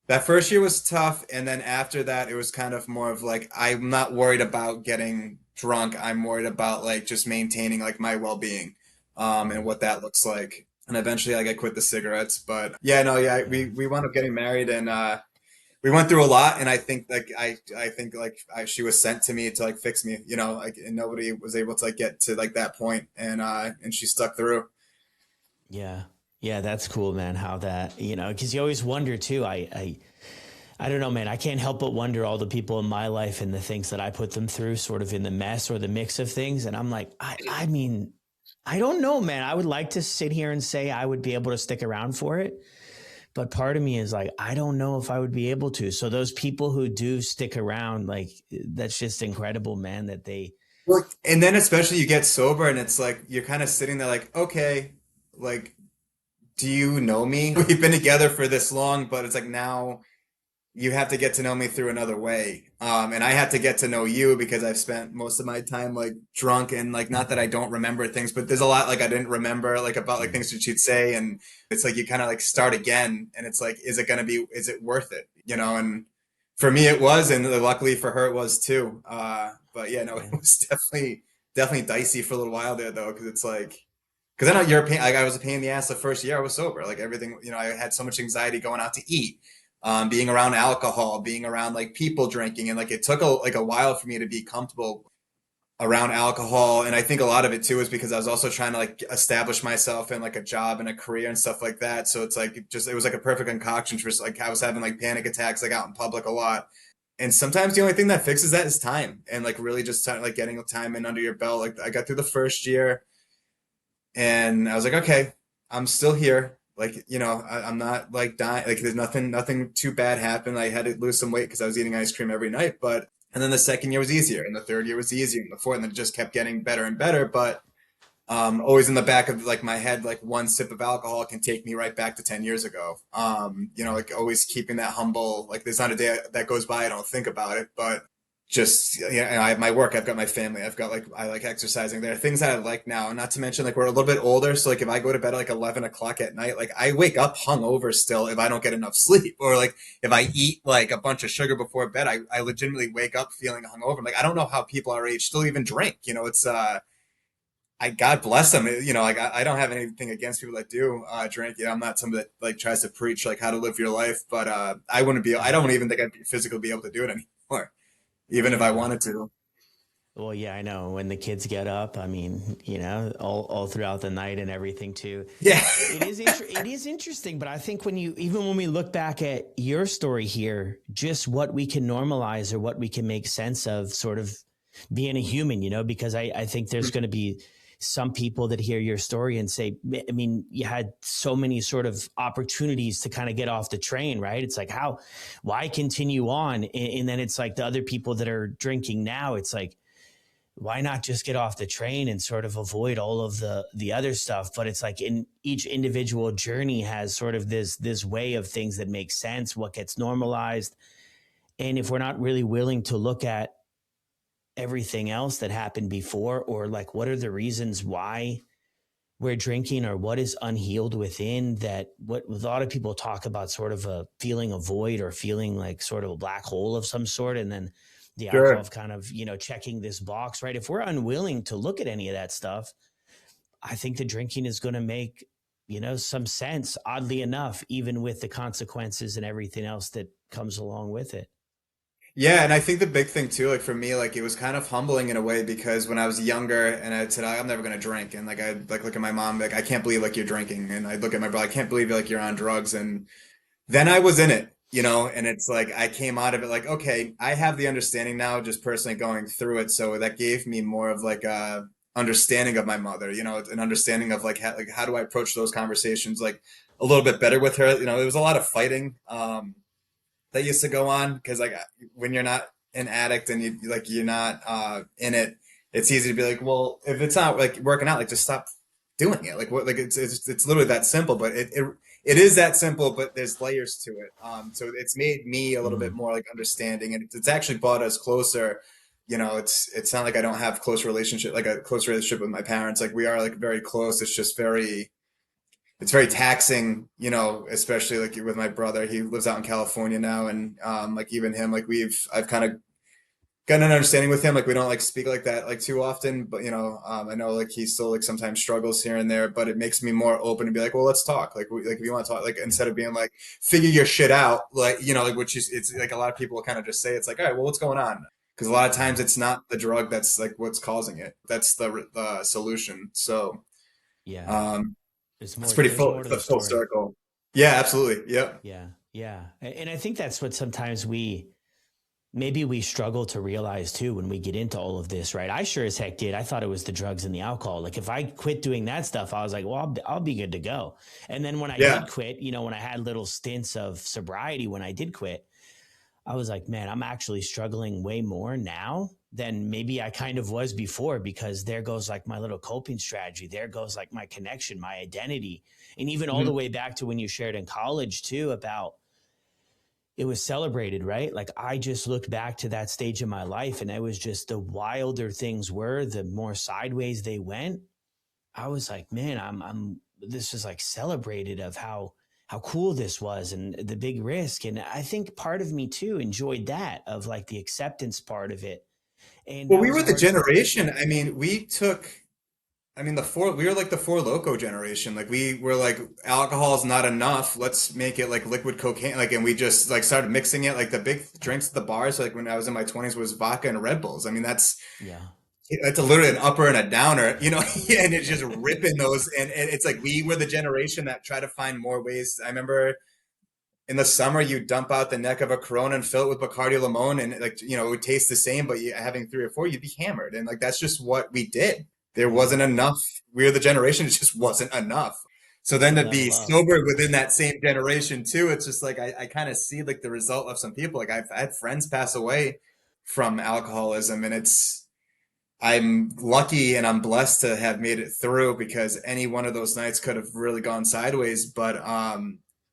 Speaker 2: that first year was tough, and then after that it was kind of more of like I'm not worried about getting drunk. I'm worried about like just maintaining like my well-being and what that looks like. And eventually like I quit the cigarettes. But yeah, no, yeah,
Speaker 1: Yeah.
Speaker 2: we wound up getting married, and we went through a lot. And I think like I think like she was sent to me to like fix me, like, and nobody was able to like get to like that point. And she stuck through.
Speaker 1: Yeah. Yeah, that's cool, man. How that, because you always wonder too. I don't know, man. I can't help but wonder all the people in my life and the things that I put them through, sort of in the mess or the mix of things. And I'm like, I mean, I don't know, man. I would like to sit here and say I would be able to stick around for it, But part of me is like, I don't know if I would be able to. So those people who do stick around, like, that's just incredible, man, that they,
Speaker 2: Well, and then especially you get sober and it's like you're kind of sitting there like, okay, like, do you know me? We've been together for this long, but it's like now you have to get to know me through another way. And I had to get to know you because I've spent most of my time like drunk and like not that I don't remember things, but there's a lot like I didn't remember like about like things that you'd say, and it's like you kind of like start again, and it's like, is it worth it? You know, and for me it was, and luckily for her it was too. But yeah, no, it
Speaker 1: yeah,
Speaker 2: was definitely dicey for a little while there though, because it's like. Because I know you're a pain, like I was a pain in the ass the first year I was sober. Like everything, you know, I had so much anxiety going out to eat, being around alcohol, being around like people drinking, and like it took a while for me to be comfortable around alcohol. And I think a lot of it too is because I was also trying to like establish myself in like a job and a career and stuff like that. So it's like it was like a perfect concoction for like I was having like panic attacks like out in public a lot. And sometimes the only thing that fixes that is time, and like really just like getting time in under your belt. Like I got through the first year and I was like, okay, I'm still here. Like, you know, I'm not like dying. Like, there's nothing too bad happened. I had to lose some weight because I was eating ice cream every night. But, and then the second year was easier, and the third year was easier, and the fourth, and it just kept getting better and better. But always in the back of like my head, like one sip of alcohol can take me right back to 10 years ago. You know, like always keeping that humble. Like, there's not a day that goes by I don't think about it, but just yeah, I have my work, I've got my family, I've got like I like exercising. There are things that I like now, not to mention like we're a little bit older, so like if I go to bed at like 11 o'clock at night, like I wake up hungover still if I don't get enough sleep, or like if I eat like a bunch of sugar before bed, I legitimately wake up feeling hungover. Like I don't know how people our age still even drink. You know, it's I God bless them. You know, like I don't have anything against people that do drink. You know, I'm not somebody that like tries to preach like how to live your life, but I don't even think I'd physically be able to do it anymore, even if I
Speaker 1: yeah.
Speaker 2: wanted to.
Speaker 1: Well, yeah, I know when the kids get up, I mean, all throughout the night and everything too.
Speaker 2: Yeah.
Speaker 1: It is interesting, but I think even when we look back at your story here, just what we can normalize or what we can make sense of sort of being a human, because I think there's going to be some people that hear your story and say, I mean, you had so many sort of opportunities to kind of get off the train, right? It's like, why continue on? And then it's like the other people that are drinking now, it's like, why not just get off the train and sort of avoid all of the other stuff? But it's like in each individual journey has sort of this way of things that make sense, what gets normalized. And if we're not really willing to look at everything else that happened before, or like what are the reasons why we're drinking, or what is unhealed within, that what a lot of people talk about, sort of a feeling of void or feeling like sort of a black hole of some sort. And then the alcohol
Speaker 2: Sure.
Speaker 1: of kind of, checking this box, right? If we're unwilling to look at any of that stuff, I think the drinking is going to make, some sense, oddly enough, even with the consequences and everything else that comes along with it.
Speaker 2: Yeah, and I think the big thing too, like for me, like it was kind of humbling in a way because when I was younger and I said I'm never gonna drink, and like I'd like look at my mom like I can't believe like you're drinking, and I'd look at my brother, I can't believe like you're on drugs, and then I was in it, you know, and it's like I came out of it like okay, I have the understanding now, just personally going through it, so that gave me more of like a understanding of my mother, you know, an understanding of like how do I approach those conversations like a little bit better with her, you know, there was a lot of fighting. That used to go on because like when you're not an addict and you're not in it, it's easy to be like, well, if it's not like working out, like just stop doing it. Like what, like it's literally that simple, but it is that simple, but there's layers to it. So it's made me a little bit
Speaker 1: Mm.
Speaker 2: more like understanding, and it's actually brought us closer. You know, it's not like I don't have a close relationship with my parents. Like we are like very close. It's just it's very taxing, you know, especially like with my brother. He lives out in California now, and like even him, like I've kind of gotten an understanding with him. Like we don't like speak like that like too often, but you know, I know like he still like sometimes struggles here and there, but it makes me more open to be like, well, let's talk. Like if you want to talk, like
Speaker 1: Yeah.
Speaker 2: instead of being like figure your shit out, like you know, like which is it's like a lot of people kind of just say it's like, all right, well, what's going on? Because a lot of times
Speaker 1: Yeah.
Speaker 2: it's not the drug that's like what's causing it. That's the solution. So.
Speaker 1: Yeah.
Speaker 2: Um,
Speaker 1: There's
Speaker 2: it's
Speaker 1: more,
Speaker 2: pretty
Speaker 1: there's
Speaker 2: full.
Speaker 1: more
Speaker 2: It's
Speaker 1: to
Speaker 2: a
Speaker 1: the
Speaker 2: full
Speaker 1: story.
Speaker 2: circle. Yeah, absolutely. Yep.
Speaker 1: Yeah. Yeah. And I think that's what sometimes maybe we struggle to realize too when we get into all of this, right? I sure as heck did. I thought it was the drugs and the alcohol. Like if I quit doing that stuff, I was like, well, I'll be good to go. And then when I
Speaker 2: Yeah.
Speaker 1: did quit, when I had little stints of sobriety, when I did quit, I was like, man, I'm actually struggling way more now than maybe I kind of was before, because there goes like my little coping strategy. There goes like my connection, my identity. And even all the way back to when you shared in college too about it was celebrated, right? Like I just looked back to that stage of my life, and it was just the wilder things were, the more sideways they went. I was like, man, this is like celebrated of how cool this was and the big risk. And I think part of me too enjoyed that, of like the acceptance part of it. And
Speaker 2: Well,
Speaker 1: that
Speaker 2: we
Speaker 1: was
Speaker 2: were
Speaker 1: a
Speaker 2: the
Speaker 1: hard.
Speaker 2: generation. I mean, we were like the Four Loco generation. Like we were like, alcohol is not enough. Let's make it like liquid cocaine. Like, and we just like started mixing it. Like the big drinks at the bars, like when I was in my 20s, was vodka and Red Bulls. I mean,
Speaker 1: Yeah.
Speaker 2: that's literally an upper and a downer, and it's just ripping those. And it's like we were the generation that tried to find more ways. I remember in the summer, you dump out the neck of a Corona and fill it with Bacardi Limon, and like it would taste the same, but having three or four, you'd be hammered, and like that's just what we did. There
Speaker 1: Yeah.
Speaker 2: wasn't enough. We were the generation; it just wasn't enough. So then
Speaker 1: To
Speaker 2: to be
Speaker 1: level up.
Speaker 2: sober within that same generation too, it's just like I kind of see like the result of some people. Like I had friends pass away from alcoholism, and I'm lucky and I'm blessed to have made it through, because any one of those nights could have really gone sideways. But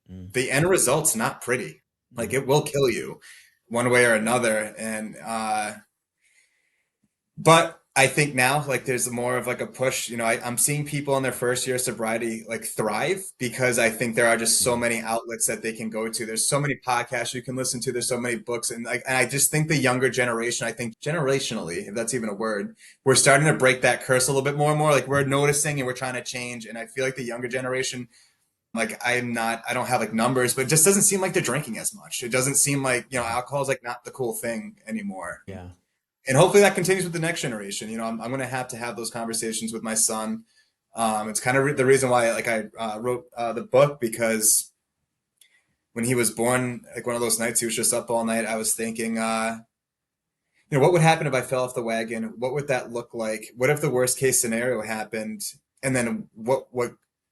Speaker 1: Mm,
Speaker 2: the end result's not pretty. Like
Speaker 1: mm,
Speaker 2: it will kill you one way or another. And but I think now like there's more of like a push. I'm seeing people in their first year of sobriety like thrive, because I think there are just so
Speaker 1: mm,
Speaker 2: many outlets that they can go to. There's so many podcasts you can listen to. There's so many books, and I just think the younger generation, I think generationally, if that's even a word, we're starting to break that curse a little bit more and more. Like we're noticing and we're trying to change. And I feel like the younger generation, like I don't have like numbers, but it just doesn't seem like they're drinking as much. It doesn't seem like, alcohol is like not the cool thing anymore.
Speaker 1: yeah.
Speaker 2: And hopefully that continues with the next generation. I'm going to have those conversations with my son. It's kind of the reason why like I wrote the book, because when he was born, like one of those nights he was just up all night, I was thinking, what would happen if I fell off the wagon? What would that look like? What if the worst case scenario happened? And then what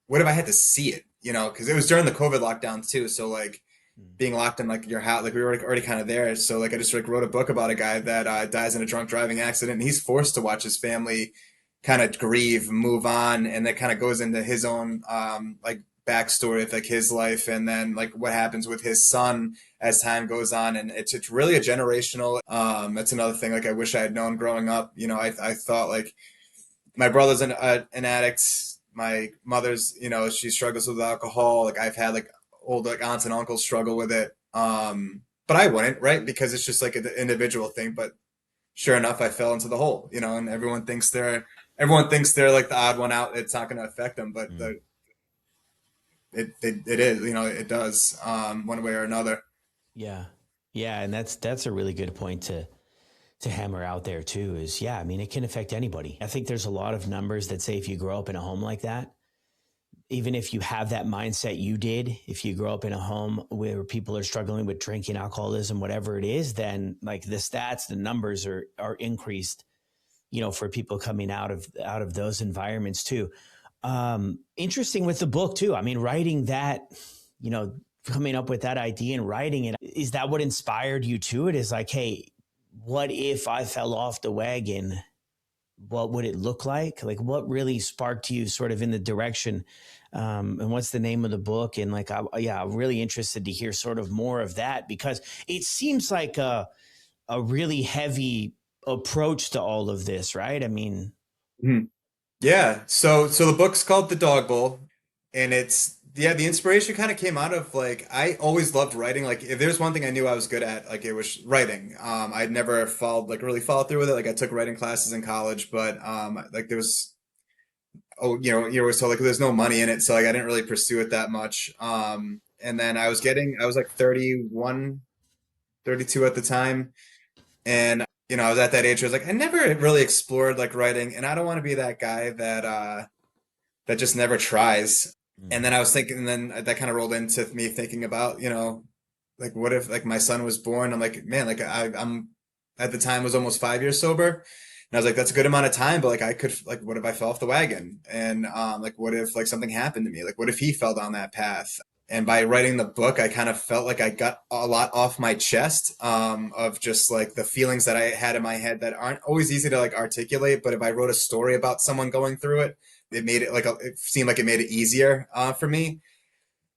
Speaker 2: if I had to see it? Because it was during the COVID lockdown too. So like
Speaker 1: Mm,
Speaker 2: being locked in like your house, like we were already kind of there. So like I just like wrote a book about a guy that dies in a drunk driving accident, and he's forced to watch his family kind of grieve, move on, and that kind of goes into his own like backstory of like his life, and then like what happens with his son as time goes on. And it's really a generational. That's another thing. Like I wish I had known growing up. I thought like my brother's an addict. My mother's, she struggles with alcohol. Like I've had like old like aunts and uncles struggle with it. But I wouldn't, right? Because it's just like an individual thing. But sure enough, I fell into the hole, and everyone thinks they're like the odd one out. It's not going to affect them, but
Speaker 1: mm.
Speaker 2: it is, it does, one way or another.
Speaker 1: Yeah. Yeah. And that's a really good point to hammer out there too, is yeah, I mean, it can affect anybody. I think there's a lot of numbers that say if you grow up in a home like that, even if you have that mindset you did, if you grow up in a home where people are struggling with drinking, alcoholism, whatever it is, then like the stats, the numbers are increased, for people coming out of those environments too. Interesting with the book too. I mean, writing that, coming up with that idea and writing it, is that what inspired you to it? Is like, hey, what if I fell off the wagon? What would it look like? Like, what really sparked you sort of in the direction? And what's the name of the book? And like, I'm really interested to hear sort of more of that, because it seems like a really heavy approach to all of this, right? I mean,
Speaker 2: Mhm. Yeah. So the book's called The Dog Bowl, and the inspiration kind of came out of like I always loved writing. Like if there's one thing I knew I was good at, like it was writing. I'd never really followed through with it. Like I took writing classes in college, but like there was you're always told like there's no money in it, so like I didn't really pursue it that much. And then I was like 31, 32 at the time, and I was at that age where I was like I never really explored like writing, and I don't want to be that guy that just never tries.
Speaker 1: mm,
Speaker 2: And then I was thinking, and then that kind of rolled into me thinking about, like what if like my son was born? I'm like, man, like I'm at the time was almost 5 years sober. And I was like, that's a good amount of time, but like I could like what if I fell off the wagon? And like what if like something happened to me? Like what if he fell down that path? And by writing the book, I kind of felt like I got a lot off my chest of just like the feelings that I had in my head that aren't always easy to like articulate. But if I wrote a story about someone going through it, it made it like it seemed like it made it easier for me.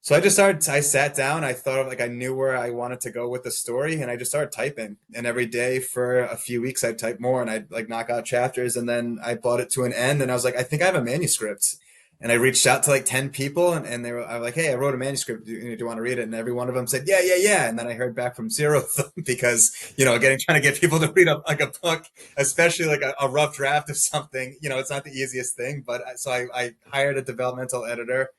Speaker 2: So I sat down, I thought of like I knew where I wanted to go with the story, and I just started typing. And every day for a few weeks I'd type more and I'd like knock out chapters, and then I brought it to an end and I was like, I think I have a manuscript. And I reached out to like 10 people and I was like, hey, I wrote a manuscript. Do you want to read it? And every one of them said, yeah, yeah, yeah. And then I heard back from zero of them because, trying to get people to read like a book, especially like a rough draft of something, it's not the easiest thing. But I hired a developmental editor,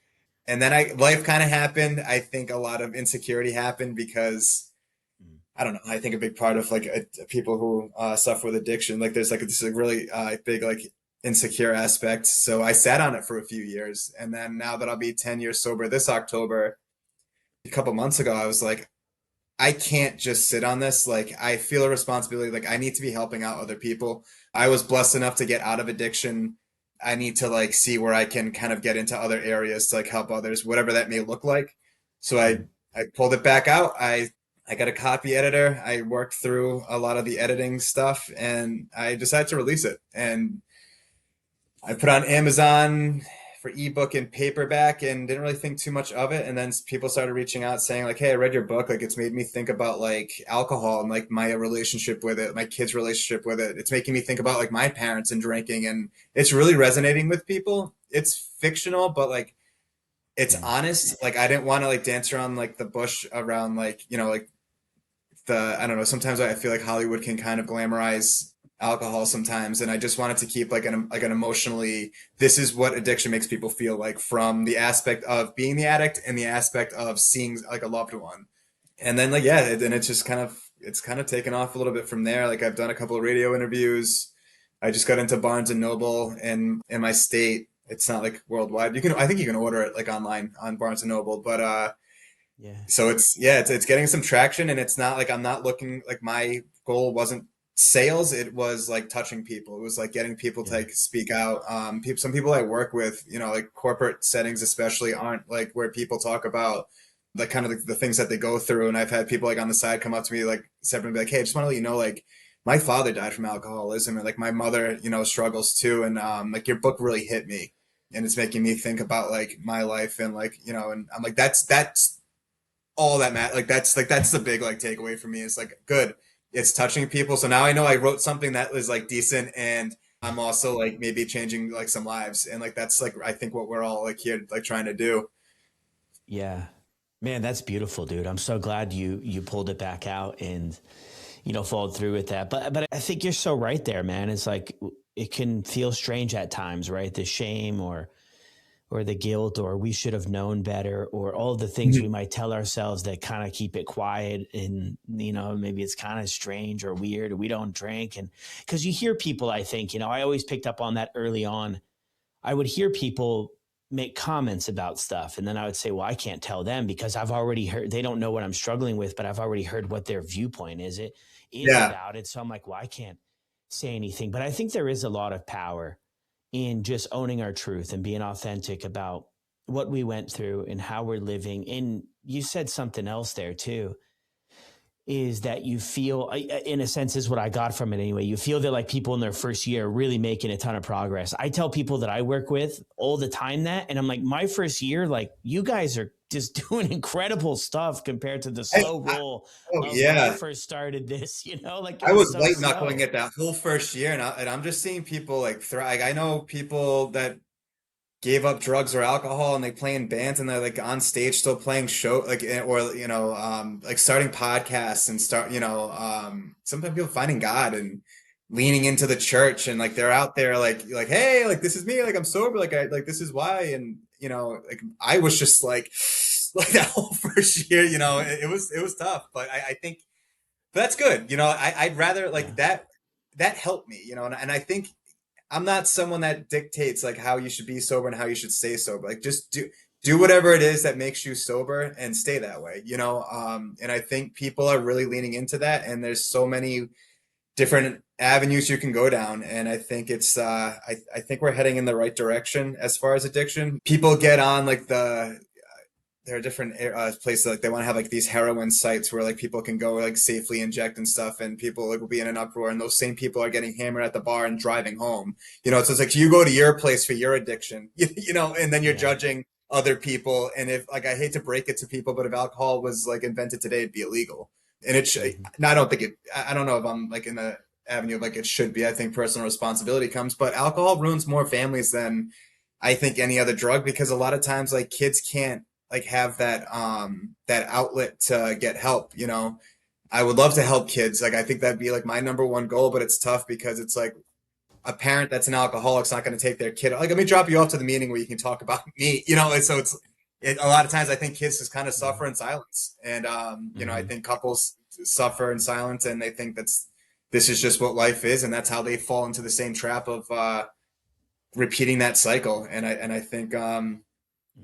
Speaker 2: and then life kind of happened. I think a lot of insecurity happened because I don't know. I think a big part of like people who suffer with addiction, like there's like this like, really big like insecure aspect. So I sat on it for a few years, and then now that I'll be 10 years sober this October, a couple months ago, I was like, I can't just sit on this. Like I feel a responsibility. Like I need to be helping out other people. I was blessed enough to get out of addiction. I need to like see where I can kind of get into other areas to like help others, whatever that may look like. So I pulled it back out. I got a copy editor. I worked through a lot of the editing stuff and I decided to release it. And I put on Amazon for ebook and paperback and didn't really think too much of it. And then people started reaching out saying like, hey, I read your book. Like it's made me think about like alcohol and like my relationship with it, my kids' relationship with it. It's making me think about like my parents and drinking. And it's really resonating with people. It's fictional, but like it's honest. Like I didn't want to like dance around like the bush around like, like I don't know, sometimes I feel like Hollywood can kind of glamorize alcohol sometimes, and I just wanted to keep like an emotionally, this is what addiction makes people feel like, from the aspect of being the addict and the aspect of seeing like a loved one. And then like and it's kind of taken off a little bit from there. Like I've done a couple of radio interviews. I just got into Barnes and Noble in my state. It's not like worldwide. I think you can order it like online on Barnes and Noble, but
Speaker 1: Yeah.
Speaker 2: so it's getting some traction, and it's not like I'm not looking like my goal wasn't sales. It was like touching people. It was like getting people to
Speaker 1: Yeah.
Speaker 2: like speak out. Some people I work with, like corporate settings especially, aren't like where people talk about like kind of the things that they go through. And I've had people like on the side come up to me like separately and be like, hey, I just want to let you know, like my father died from alcoholism, and like my mother, struggles too. And like your book really hit me, and it's making me think about like my life and like, and I'm like, that's all that matters. That's the big like takeaway for me. Is like good. It's touching people. So now I know I wrote something that is like decent, and I'm also like maybe changing like some lives, and like that's like I think what we're all like here like trying to do.
Speaker 1: Yeah. Man, that's beautiful, dude. I'm so glad you pulled it back out and followed through with that. But I think you're so right there, man. It's like it can feel strange at times, right? The shame or the guilt, or we should have known better, or all the things we might tell ourselves that kind of keep it quiet. And, maybe it's kind of strange or weird, or we don't drink. And because you hear people, I think, I always picked up on that early on. I would hear people make comments about stuff. And then I would say, well, I can't tell them because I've already heard, they don't know what I'm struggling with, but I've already heard what their viewpoint is
Speaker 2: Yeah.
Speaker 1: about it. So I'm like, well, I can't say anything. But I think there is a lot of power in just owning our truth and being authentic about what we went through and how we're living. And you said something else there too, is that you feel, in a sense, is what I got from it anyway. You feel that like people in their first year are really making a ton of progress. I tell people that I work with all the time that, and I'm like, my first year, like you guys are just doing incredible stuff compared to the slow roll
Speaker 2: Oh
Speaker 1: of when I
Speaker 2: yeah.
Speaker 1: first started this, like it
Speaker 2: I
Speaker 1: was
Speaker 2: was
Speaker 1: so
Speaker 2: white knuckling
Speaker 1: slow.
Speaker 2: it that whole first year, and I'm just seeing people like thrive. I know people that gave up drugs or alcohol, and they play in bands, and they're like on stage still playing show like or like starting podcasts and sometimes people finding God and leaning into the church, and like they're out there like hey, like this is me, like I'm sober, like I like this is why. And like I was just like like that whole first year, it was tough, but I think that's good. I'd rather like
Speaker 1: Yeah.
Speaker 2: that helped me, and I think I'm not someone that dictates like how you should be sober and how you should stay sober. Like just do whatever it is that makes you sober and stay that way, you know? And I think people are really leaning into that. And there's so many different avenues you can go down. And I think I think we're heading in the right direction as far as addiction. People get on like there are different places like they want to have like these heroin sites where like people can go like safely inject and stuff, and people like will be in an uproar, and those same people are getting hammered at the bar and driving home. You know, so it's like you go to your place for your addiction, you know, and then you're judging other people. And if like I hate to break it to people, but if alcohol was like invented today, it'd be illegal. And it should. No, I don't think it. I don't know if I'm like in the avenue of like it should be. I think personal responsibility comes, but alcohol ruins more families than I think any other drug, because a lot of times like kids can't like have that outlet to get help, you know. I would love to help kids. Like I think that'd be like my number one goal, but it's tough because it's like a parent that's an alcoholic's not going to take their kid. Like, let me drop you off to the meeting where you can talk about me, you know. And so a lot of times I think kids just kind of suffer in silence. And, you know, I think couples suffer in silence and they think this is just what life is. And that's how they fall into the same trap of, repeating that cycle. And I think,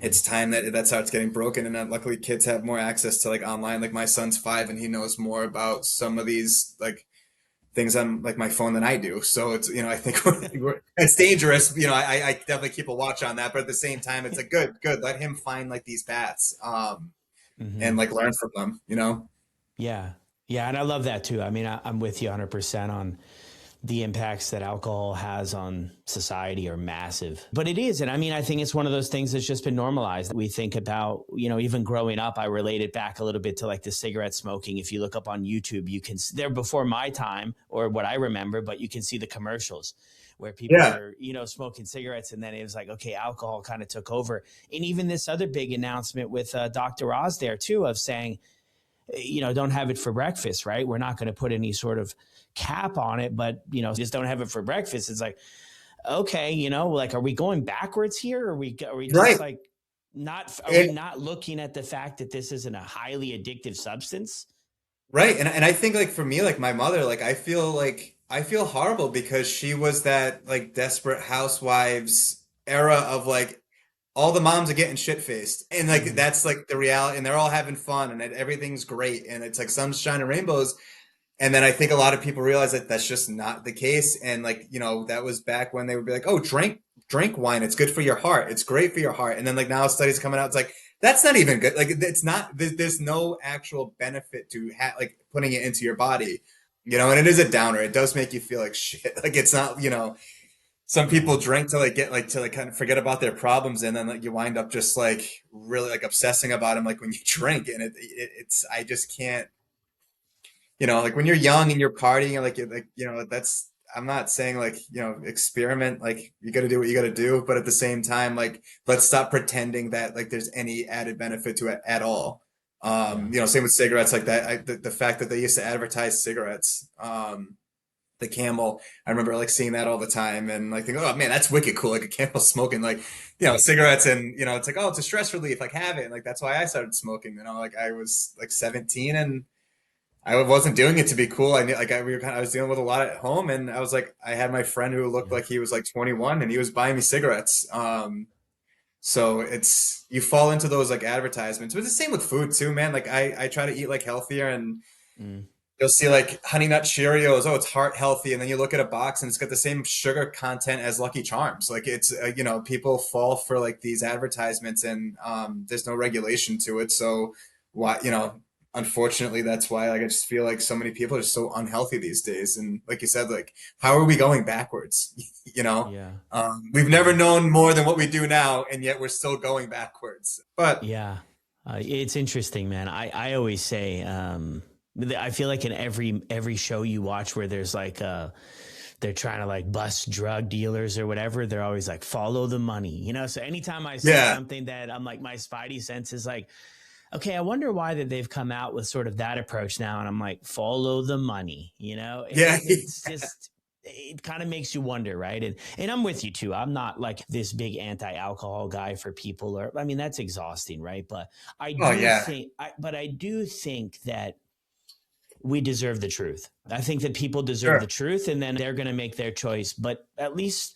Speaker 2: it's time that's how it's getting broken. And luckily kids have more access to like online. Like my son's 5 and he knows more about some of these like things on like my phone than I do. So it's, you know, I think it's dangerous. You know, I definitely keep a watch on that, but at the same time, it's like, good. Let him find like these paths, and like learn from them, you know?
Speaker 1: Yeah. Yeah. And I love that too. I mean, I'm with you 100% on the impacts that alcohol has on society are massive, but it is. And I mean, I think it's one of those things that's just been normalized. We think about, you know, even growing up, I relate it back a little bit to like the cigarette smoking. If you look up on YouTube, you can, they're before my time or what I remember, but you can see the commercials where people are, you know, smoking cigarettes. And then it was like, okay, alcohol kind of took over. And even this other big announcement with Dr. Oz there too, of saying, you know, don't have it for breakfast, right? We're not going to put any sort of cap on it, but, you know, just don't have it for breakfast. It's like, okay, you know, like, are we going backwards here? Are we just like we not looking at the fact that this isn't a highly addictive substance?
Speaker 2: Right. And I think like for me, like my mother, like I feel horrible because she was that like desperate housewives era of like all the moms are getting shit faced, and like that's like the reality, and they're all having fun and everything's great and it's like sunshine and rainbows. And then I think a lot of people realize that that's just not the case. And like, you know, that was back when they would be like, oh, drink wine, it's good for your heart, it's great for your heart. And then like now studies coming out, it's like that's not even good. Like it's not, there's no actual benefit to like putting it into your body, you know. And it is a downer, it does make you feel like shit. Like it's not, you know, some people drink to like get like to like kind of forget about their problems, and then like you wind up just like really like obsessing about them like when you drink. And it's I just can't, you know, like when you're young and you're partying, like you know, that's, I'm not saying like, you know, experiment, like you got to do what you got to do, but at the same time, like let's stop pretending that like there's any added benefit to it at all. You know, same with cigarettes, like that. The fact that they used to advertise cigarettes, the Camel. I remember like seeing that all the time and like thinking, oh man, that's wicked cool. Like a Camel smoking like, you know, cigarettes, and you know, it's like, oh, it's a stress relief. Like have it. And, like that's why I started smoking. You know, like I was like 17 and I wasn't doing it to be cool. I knew like I was dealing with a lot at home, and I was like, I had my friend who looked like he was like 21 and he was buying me cigarettes. So it's, you fall into those like advertisements, but it's the same with food too, man. Like I try to eat like healthier, and you'll see like Honey Nut Cheerios. Oh, it's heart healthy. And then you look at a box and it's got the same sugar content as Lucky Charms. Like it's, you know, people fall for like these advertisements, and there's no regulation to it. So why, you know, unfortunately, that's why like I just feel like so many people are just so unhealthy these days. And like you said, like how are we going backwards? You know, we've never known more than what we do now, and yet we're still going backwards. But
Speaker 1: it's interesting, man. I always say, I feel like in every show you watch where there's like they're trying to like bust drug dealers or whatever, they're always like follow the money, you know. So anytime I see something that I'm like, my spidey sense is like, okay, I wonder why that they've come out with sort of that approach now. And I'm like, follow the money, you know? It's just, it kind of makes you wonder, right? And I'm with you too. I'm not like this big anti-alcohol guy for people, or, I mean, that's exhausting, right? But I do think that we deserve the truth. I think that people deserve the truth, and then they're going to make their choice, but at least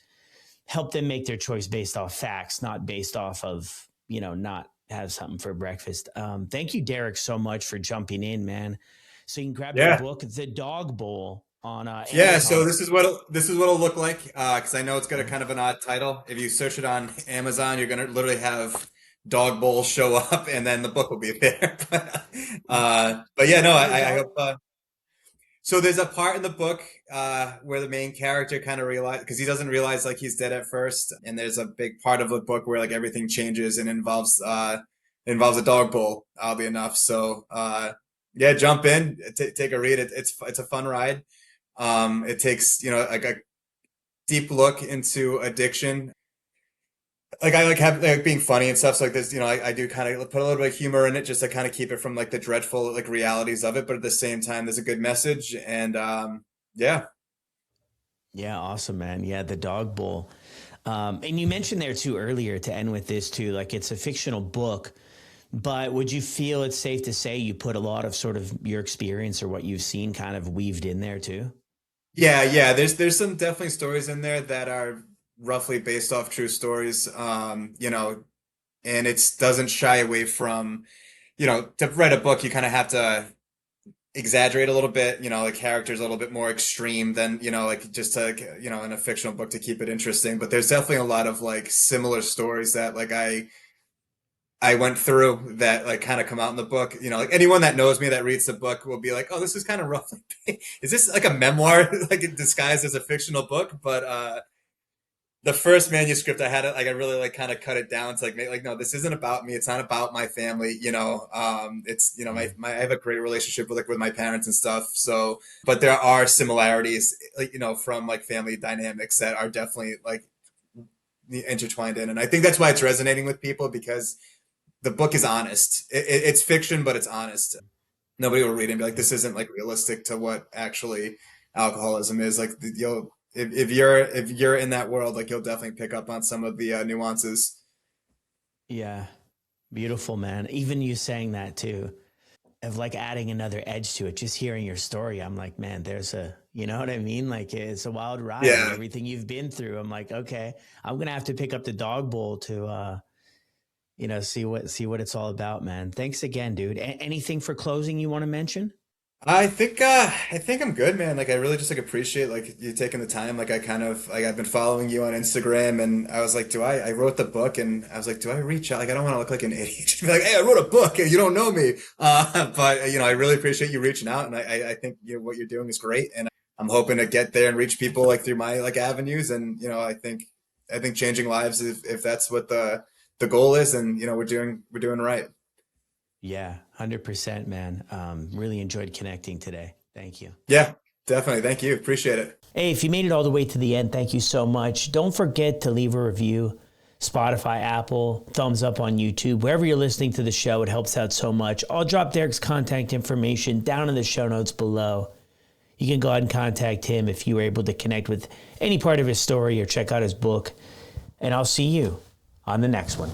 Speaker 1: help them make their choice based off facts, not based off of, not have something for breakfast. Thank you, Derrick, so much for jumping in, man. So you can grab the
Speaker 2: Yeah.
Speaker 1: book, The Dog Bowl, on
Speaker 2: Yeah, so
Speaker 1: Amazon.
Speaker 2: this is what it'll look like because I know it's got a kind of an odd title. If you search it on Amazon, you're gonna literally have dog bowl show up, and then the book will be there. But yeah, no, I hope. So there's a part in the book where the main character kind of realize because he doesn't realize like he's dead at first, and there's a big part of the book where like everything changes and involves a dog bowl. Oddly enough, so yeah, jump in, take a read. It's a fun ride. It takes, like a deep look into addiction. Like I like have like being funny and stuff. So like this, I do kind of put a little bit of humor in it just to kind of keep it from like the dreadful like realities of it. But at the same time, there's a good message. And yeah.
Speaker 1: Yeah, awesome, man. Yeah, The Dog Bowl. And you mentioned there too earlier to end with this too, like it's a fictional book, but would you feel it's safe to say you put a lot of sort of your experience or what you've seen kind of weaved in there too?
Speaker 2: Yeah. There's some definitely stories in there that are roughly based off true stories. And it doesn't shy away from, to write a book, you kind of have to exaggerate a little bit, like characters a little bit more extreme than, like just to, in a fictional book to keep it interesting. But there's definitely a lot of like similar stories that like I went through that like kind of come out in the book. Like anyone that knows me that reads the book will be like, oh, this is kind of rough. Is this like a memoir, like disguised as a fictional book? But the first manuscript I had it like I really like kind of cut it down to like no, this isn't about me. It's not about my family. It's my I have a great relationship with my parents and stuff. So, but there are similarities like from like family dynamics that are definitely like intertwined in, and I think that's why it's resonating with people because the book is honest. It's fiction, but it's honest. Nobody will read it and be like, this isn't like realistic to what actually alcoholism is. Like you'll if you're in that world, like you'll definitely pick up on some of the nuances.
Speaker 1: Yeah. Beautiful, man. Even you saying that too, of like adding another edge to it, just hearing your story, I'm like, man, you know what I mean? Like it's a wild ride and
Speaker 2: Yeah.
Speaker 1: everything you've been through. I'm like, okay, I'm going to have to pick up The Dog Bowl to, see what it's all about, man. Thanks again, dude. Anything for closing you want to mention?
Speaker 2: I think I'm good, man. Like I really just like appreciate like you taking the time. Like I kind of like I've been following you on Instagram and I was like, I wrote the book and I was like, do I reach out? Like I don't want to look like an idiot. Just be like, hey, I wrote a book and you don't know me. But I really appreciate you reaching out and I think what you're doing is great and I'm hoping to get there and reach people like through my like avenues and I think changing lives if that's what the goal is and we're doing right.
Speaker 1: Yeah, 100%, man. Really enjoyed connecting today. Thank you.
Speaker 2: Yeah, definitely. Thank you. Appreciate it.
Speaker 1: Hey, if you made it all the way to the end, thank you so much. Don't forget to leave a review. Spotify, Apple, thumbs up on YouTube. Wherever you're listening to the show, it helps out so much. I'll drop Derrick's contact information down in the show notes below. You can go ahead and contact him if you were able to connect with any part of his story or check out his book. And I'll see you on the next one.